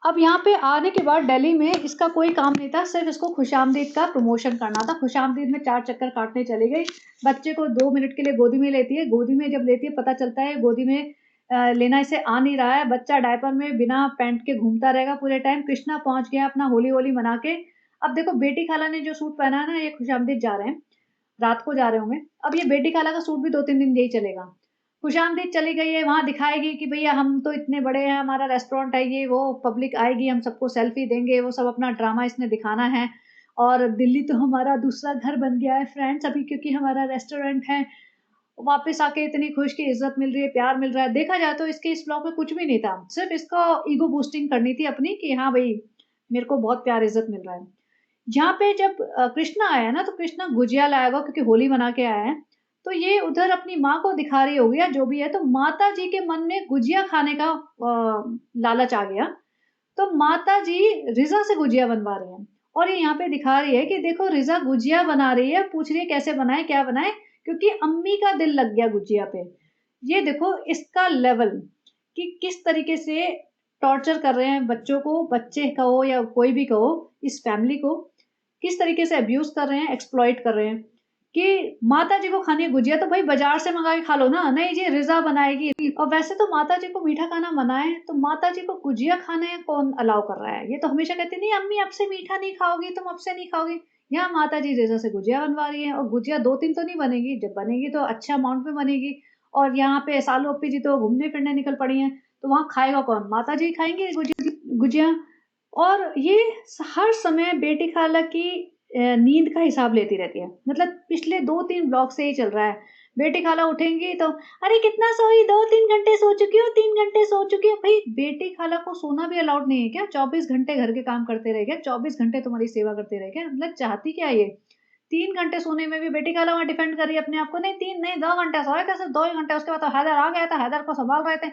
अब यहाँ पे आने के बाद दिल्ली में इसका कोई काम नहीं था, सिर्फ़ इसको खुशामदीद का प्रमोशन करना था। खुशामदीद में 4 चक्कर काटने चली गई। बच्चे को 2 मिनट के लिए गोदी में लेती है, गोदी में जब लेती है पता चलता है गोदी में लेना इसे आ नहीं रहा है। बच्चा डायपर में बिना पैंट के घूमता रहेगा पूरे टाइम। कृष्णा पहुँच गया अपना होली-वोली मना के। अब देखो बेटी खाला ने जो सूट पहना है ना, ये खुशामदीद जा रहे हैं, रात को जा रहे होंगे। अब ये बेटी खाला का सूट भी 2-3 दिन यही चलेगा। खुशामदीद चली गई है, वहाँ दिखाएगी कि भैया हम तो इतने बड़े हैं, हमारा रेस्टोरेंट है, ये वो, पब्लिक आएगी, हम सबको सेल्फी देंगे, वो सब अपना ड्रामा इसने दिखाना है। और दिल्ली तो हमारा दूसरा घर बन गया है फ्रेंड्स अभी, क्योंकि हमारा रेस्टोरेंट है। वापस आके इतनी खुश की इज़्ज़त मिल रही है, प्यार मिल रहा है। देखा जाए तो इसके इस ब्लॉग में कुछ भी नहीं था, सिर्फ़ इसको ईगो बूस्टिंग करनी थी अपनी कि हाँ भई, मेरे को बहुत प्यार इज़्ज़त मिल रहा है। यहाँ पे जब कृष्णा आया ना, तो कृष्णा गुजिया लाया होगा क्योंकि होली मना के आया है। तो ये उधर अपनी माँ को दिखा रही होगी या जो भी है, तो माताजी के मन में गुजिया खाने का लालच आ गया। तो माताजी रिज़ा से गुजिया बनवा रही हैं और ये यहाँ पे दिखा रही है कि देखो रिज़ा गुजिया बना रही है, पूछ रही है कैसे बनाएँ, क्या बनाएँ? क्योंकि अम्मी का दिल लग गया गुजिया पे। ये देखो इसका लेवल कि किस तरीके से टॉर्चर कर रहे हैं बच्चों को, बच्चे कहो या कोई भी कहो, इस फैमिली को किस तरीके से अब्यूज़ कर रहे हैं, एक्सप्लॉइट कर रहे हैं कि माताजी को खानी है गुजिया तो भई बाज़ार से मँगा के खा लो ना, नहीं जी रिज़ा बनाएगी। और वैसे तो माताजी को मीठा खाना मना है, तो माताजी को गुजिया खाने कौन अलाउ कर रहा है? ये तो हमेशा कहती नहीं अम्मी अब से मीठा नहीं खाओगी, तुम अब से नहीं खाओगी। यहाँ माताजी रिज़ा से गुजिया बनवा रही हैं और गुजिया 2-3 तो नहीं बनेगी, जब बनेगी तो अच्छे अमाउंट में बनेगी। और यहाँ पे सालू अप्पी जी तो घूमने-फिरने निकल पड़ी हैं, तो वहाँ खाएगा कौन? माताजी ही खाएँगी गुजिया। और ये हर समय बेटी खाला की नींद का हिसाब लेती रहती है। मतलब पिछले 2-3 ब्लॉक से ही चल रहा है। बेटी खाला उठेंगी तो अरे कितना सोई, 2-3 घंटे सो चुकी हो, 3 घंटे सो चुकी हो। भई बेटी खाला को सोना भी अलाउड नहीं है क्या? 24 घंटे घर के काम करते रहे क्या? 24 घंटे तुम्हारी सेवा करते रहे क्या? मतलब चाहती क्या है ये? 3 घंटे सोने में भी बेटी खाला वहाँ डिफेंड कर रही है अपने आप को, नहीं 3 नहीं 2 घंटे सोए थे, सिर्फ 2 ही घंटे, उसके बाद तो हैदर आ गया था, हैदर को सँभाल रहे थे।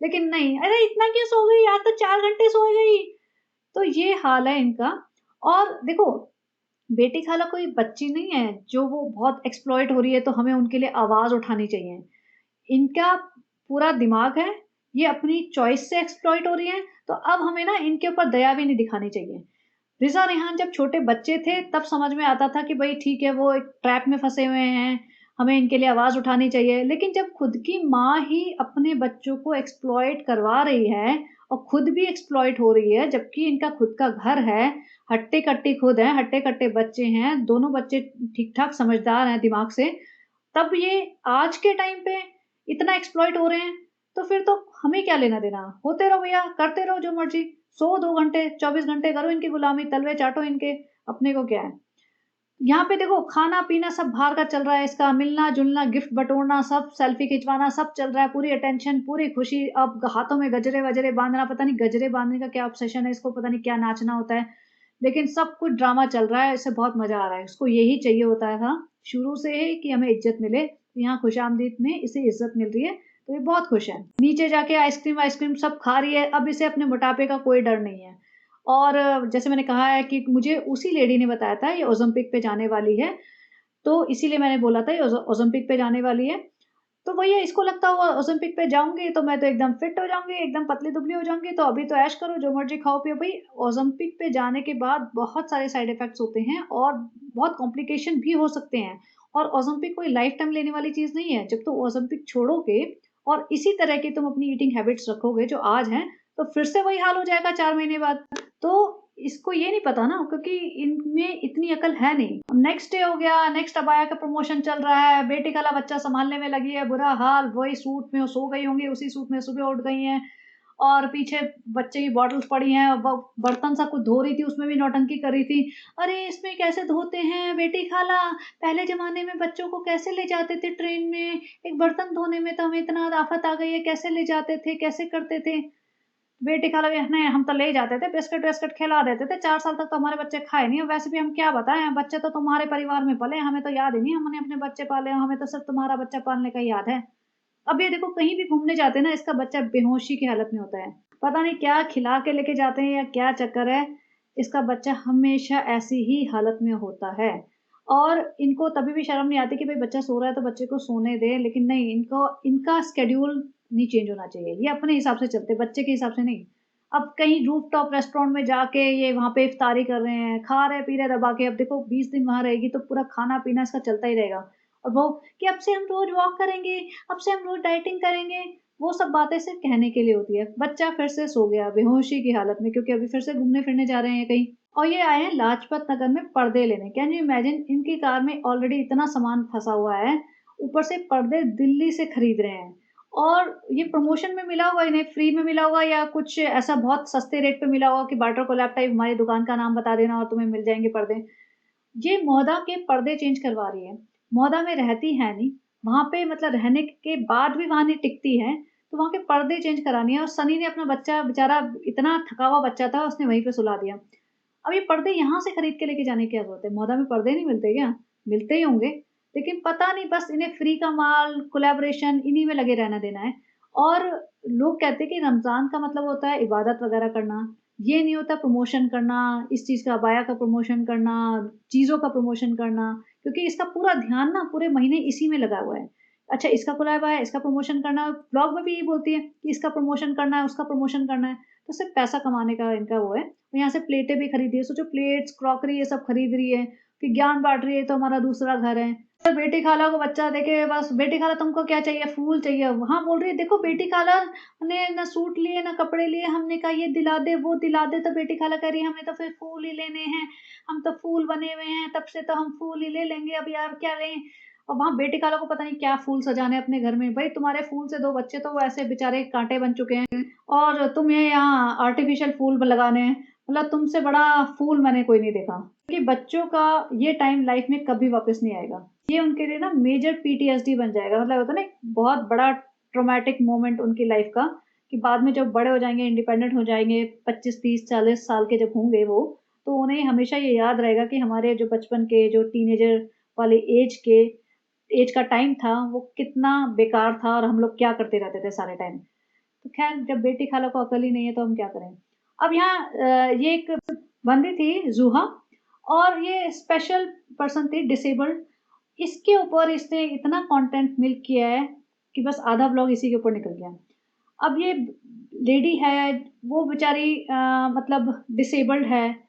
लेकिन नहीं, अरे इतना क्यों सो गई? आज तो 4 घंटे सो गई। तो ये हाल है इनका। और देखो, बेटी खाला कोई बच्ची नहीं है जो वो बहुत एक्सप्लॉइट हो रही है तो हमें उनके लिए आवाज़ उठानी चाहिए। इनका पूरा दिमाग है, ये अपनी चॉइस से एक्सप्लॉइट हो रही हैं, तो अब हमें ना इनके ऊपर दया भी नहीं दिखानी चाहिए। रिज़ा रेहान जब छोटे बच्चे थे तब समझ में आता था कि भई ठीक है, वो एक ट्रैप में फँसे हुए हैं, हमें इनके लिए आवाज़ उठानी चाहिए। लेकिन जब खुद की माँ ही अपने बच्चों को एक्सप्लॉइट करवा रही है और खुद भी एक्सप्लॉइट हो रही है, जबकि इनका खुद का घर है, हट्टी-कट्टी खुद हैं, हट्टे-कट्टे बच्चे हैं, दोनों बच्चे ठीक-ठाक समझदार हैं दिमाग से, तब ये आज के टाइम पे इतना एक्सप्लॉइट हो रहे हैं, तो फिर तो हमें क्या लेना-देना? होते रहो भैया, करते रहो जो मर्ज़ी, सो 2 घंटे, 24 घंटे करो इनकी गुलामी, तलवे चाटो इनके, अपने को क्या है? यहाँ पे देखो खाना-पीना सब बाहर का चल रहा है इसका, मिलना-जुलना, गिफ्ट बटोरना, सब सेल्फी खिंचवाना, सब चल रहा है, पूरी अटेंशन, पूरी खुशी। अब हाथों में गजरे-वजरे बाँधना, पता नहीं गजरे बाँधने का क्या ऑब्सेशन है इसको, पता नहीं क्या नाचना होता है। लेकिन सब कुछ ड्रामा चल रहा है, इससे बहुत मज़ा आ रहा है। इसको यही चाहिए होता था शुरू से ही कि हमें इज़्ज़त मिले। यहाँ खुशामदीद में इसे इज़्ज़त मिल रही है, तो ये बहुत खुश है। नीचे जाके आइसक्रीम-वाइसक्रीम सब खा रही है, अब इसे अपने मोटापे का कोई डर नहीं है। और जैसे मैंने कहा है कि मुझे उसी लेडी ने बताया था ये ओज़ेम्पिक पे जाने वाली है। तो इसीलिए मैंने बोला था ये ओज़ेम्पिक पे जाने वाली है। तो वही है, इसको लगता होगा ओज़ेम्पिक पे जाऊँगी तो मैं तो एकदम फिट हो जाऊँगी, एकदम पतली-दुबली हो जाऊँगी, तो अभी तो ऐश करो, जो मर्ज़ी खाओ-पियो। भई ओज़ेम्पिक पे जाने के बाद बहुत सारे साइड इफ़ेक्ट्स होते हैं और बहुत कॉम्प्लिकेशन भी हो सकते हैं। और ओज़ेम्पिक कोई लाइफ़ टाइम लेने वाली चीज़ नहीं है। जब तुम ओज़ेम्पिक छोड़ोगे और इसी तरह की तुम अपनी ईटिंग हैबिट्स रखोगे जो आज हैं, तो फिर से वही हाल हो जाएगा 4 महीने बाद। तो इसको ये नहीं पता ना, क्योंकि इनमें इतनी अकल है नहीं। अब नेक्स्ट डे हो गया, नेक्स्ट अबाया का प्रमोशन चल रहा है, बेटी खाला बच्चा सँभालने में लगी है, बुरा हाल, वही सूट में वो सो गई होंगी, उसी सूट में सुबह उठ गई हैं और पीछे बच्चे की बॉटल्स पड़ी हैं, बर्तन सा कुछ धो रही थी, उसमें भी नौटंकी कर रही थी। अरे! इसमें कैसे धोते हैं बेटी खाला? पहले ज़माने में बच्चों को कैसे ले जाते थे ट्रेन में? एक बर्तन धोने में तो हमें इतना आफ़त आ गई है, कैसे ले जाते थे, कैसे करते थे? बेटी खाला भी नहीं, हम तो ले ही जाते थे, बिस्किट-विस्किट खिला देते थे, 4 साल तक तो हमारे बच्चे खाए नहीं और वैसे भी हम क्या बताएँ, बच्चे तो तुम्हारे परिवार में पले, हमें तो याद ही नहीं हमने अपने बच्चे पाले, हमें तो सिर्फ़ तुम्हारा बच्चा पालने का ही याद है। अब ये देखो कहीं भी घूमने जाते हैं ना, इसका बच्चा बेहोशी की हालत में होता है। पता नहीं क्या खिला के लेके जाते हैं या क्या चक्कर है, इसका बच्चा हमेशा ऐसी ही हालत में होता है। और इनको तभी भी शर्म नहीं आती कि भई बच्चा सो रहा है तो बच्चे को सोने दें, लेकिन नहीं, इनको इनका शेड्यूल नहीं चेंज होना चाहिए। ये अपने हिसाब से चलते हैं, बच्चे के हिसाब से नहीं। अब कहीं रूफ़टॉप रेस्टोरेंट में जाके ये वहाँ पे इफ्तारी कर रहे हैं, खा रहे पी रहे दबा के। अब देखो 20 दिन वहाँ रहेगी तो पूरा खाना-पीना इसका चलता ही रहेगा। और वो कि अब से हम रोज़ वॉक करेंगे, अब से हम रोज़ डाइटिंग करेंगे, वो सब बातें सिर्फ़ कहने के लिए होती है। बच्चा फिर से सो गया बेहोशी की हालत में, क्योंकि अभी फिर से घूमने-फिरने जा रहे हैं कहीं और ये आए हैं लाजपत नगर में पर्दे लेने। कैन यू इमेजिन, इनकी कार में ऑलरेडी इतना सामान फँसा हुआ है, ऊपर से पर्दे दिल्ली से खरीद रहे हैं। और ये प्रमोशन में मिला होगा इन्हें, फ्री में मिला होगा या कुछ ऐसा बहुत सस्ते रेट पे मिला होगा कि बार्टर कोलैब टाइप हमारी दुकान का नाम बता देना और तुम्हें मिल जाएँगे पर्दे। ये मोहदा के पर्दे चेंज करवा रही है। मोहदा में रहती है नहीं, वहाँ पे मतलब रहने के बाद भी वहाँ नहीं टिकती है, तो वहाँ के पर्दे चेंज करानी है और सनी ने अपना बच्चा बेचारा, इतना थका हुआ बच्चा था, उसने वहीं पे सुला दिया। अब ये पर्दे यहाँ से खरीद के लेके जाने की क्या ज़रूरत है? मोहदा में पर्दे नहीं मिलते क्या? मिलते ही होंगे, लेकिन पता नहीं बस इन्हें फ्री का माल, कोलैबोरेशन इन्हीं में लगे रहना देना है। और लोग कहते हैं कि रमज़ान का मतलब होता है इबादत वगैरह करना, ये नहीं होता प्रमोशन करना, इस चीज़ का अबाया का प्रमोशन करना, चीज़ों का प्रमोशन करना, क्योंकि इसका पूरा ध्यान ना पूरे महीने इसी में लगा हुआ है। अच्छा, इसका कोलैब आया, इसका प्रमोशन करना है, ब्लॉग में भी यही बोलती है कि इसका प्रमोशन करना है, उसका प्रमोशन करना है, तो सिर्फ़ पैसा कमाने का इनका वो है। और यहाँ से प्लेटें भी खरीदी है, सोचो प्लेट्स, क्रॉकरी ये सब खरीद रही है, फिर ज्ञान बाँट रही है, तो हमारा दूसरा घर है। तो बेटी खाला को बच्चा देके बस, बेटी खाला तुमको क्या चाहिए? फूल चाहिए। वहाँ बोल रही है देखो बेटी खाला ने ना सूट लिए, ना कपड़े लिए, हमने कहा ये दिला दे, वो दिला दे, तो बेटी खाला कह रही है हमें तो फिर फूल ही लेने हैं, हम तो फूल बने हुए हैं, तब से तो हम फूल ही ले लेंगे, अब यार क्या लें? और वहाँ बेटी खाला को पता नहीं क्या फूल सजाने हैं अपने घर में। भई तुम्हारे फूल से 2 बच्चे तो वैसे बेचारे कांटे बन चुके हैं और तुम्हें यहाँ आर्टिफ़िशियल फूल लगाने हैं। मतलब तुमसे बड़ा फूल मैंने कोई नहीं देखा। कि बच्चों का ये टाइम लाइफ़ में कभी वापस नहीं आएगा। ये उनके लिए ना मेजर पीटीएसडी बन जाएगा। मतलब होता है ना एक बहुत बड़ा ट्रॉमेटिक मोमेंट उनकी लाइफ़ का, कि बाद में जब बड़े हो जाएँगे, इंडिपेंडेंट हो जाएँगे, 25, 30, 40 साल के जब होंगे वो, तो उन्हें हमेशा ये याद रहेगा कि हमारे जो बचपन के, जो टीनेजर वाले एज का टाइम था, वो कितना बेकार था और हम लोग क्या करते रहते थे सारे टाइम। तो ख़ैर, जब बेटी खाला को अकल ही नहीं है तो हम क्या करें। अब यहाँ ये एक बंदी थी ज़ुहा, और ये स्पेशल पर्सन थी, डिसेबल्ड। इसके ऊपर इसने इतना कंटेंट मिल्क किया है कि बस आधा ब्लॉग इसी के ऊपर निकल गया। अब ये लेडी है, वो बेचारी मतलब डिसेबल्ड है,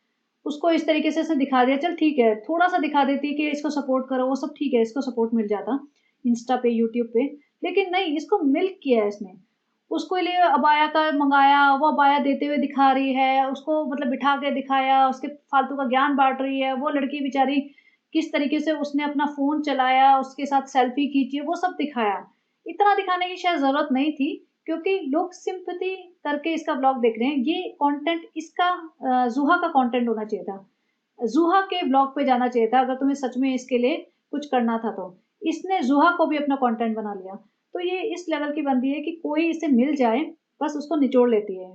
उसको इस तरीके से इसने दिखा दिया, चल ठीक है, थोड़ा-सा दिखा देती कि इसको सपोर्ट करो, वो सब ठीक है, इसको सपोर्ट मिल जाता, इंस्टा पे, यूट्यूब पे। लेकिन नहीं, इसको मिल्क किया है इसने। उसके लिए अबाया का मँगाया, वो अबाया देते हुए दिखा रही है, उसको मतलब बिठा के दिखाया, उसके फालतू का ज्ञान बाँट रही है। वो लड़की बेचारी किस तरीके से उसने अपना फ़ोन चलाया, उसके साथ सेल्फ़ी खींची, वो सब दिखाया। इतना दिखाने की शायद ज़रूरत नहीं थी, क्योंकि लोग सिम्पैथी करके इसका व्लॉग देख रहे हैं। ये कंटेंट इसका ज़ुहा का कंटेंट होना चाहिए था। ज़ुहा के ब्लॉग पे जाना चाहिए था, अगर तुम्हें सच में इसके लिए कुछ करना था तो। इसने ज़ुहा को भी अपना कंटेंट बना लिया। तो ये इस लेवल की बंदी है कि कोई इसे मिल जाए, बस उसको निचोड़ लेती है।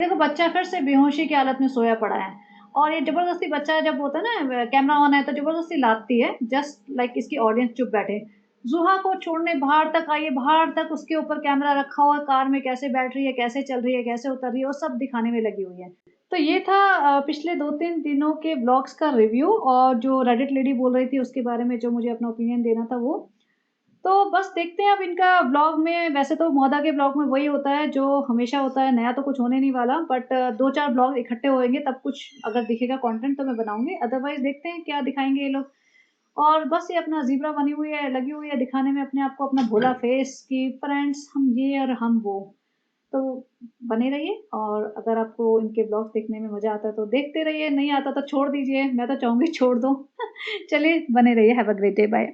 देखो बच्चा फिर से बेहोशी की हालत में सोया पड़ा है और ये ज़बरदस्ती, बच्चा जब होता है ना कैमरा ऑन है तो ज़बरदस्ती लाती है, जस्ट लाइक इसकी ऑडियंस चुप बैठे। ज़ुहा को छोड़ने बाहर तक आई है, बाहर तक उसके ऊपर कैमरा रखा हुआ है, कार में कैसे बैठ रही है, कैसे चल रही है, कैसे उतर रही है, वो सब दिखाने में लगी हुई है। तो ये था पिछले 2-3 दिनों के ब्लॉग्स का रिव्यू और जो रेडिट लेडी बोल रही थी उसके बारे में जो मुझे अपना ओपिनियन देना था वो। तो बस देखते हैं अब इनका ब्लॉग में, वैसे तो मोदा के ब्लॉग में वही होता है जो हमेशा होता है, नया तो कुछ होने नहीं वाला, बट 2-4 ब्लॉग इकट्ठे होएँगे तब कुछ अगर दिखेगा कंटेंट तो मैं बनाऊँगी, अदरवाइज़ देखते हैं क्या दिखाएँगे ये लोग। और बस ये अपना ज़ीब्रा बनी हुई है, लगी हुई है दिखाने में अपने आप को, अपना भोला फेस कि फ्रेंड्स हम ये और हम वो। तो बने रहिए और अगर आपको इनके ब्लॉग्स देखने में मज़ा आता है तो देखते रहिए, नहीं आता तो छोड़ दीजिए, मैं तो चाहूँगी छोड़ दो। चलिए बने रहिए, have a great day, bye.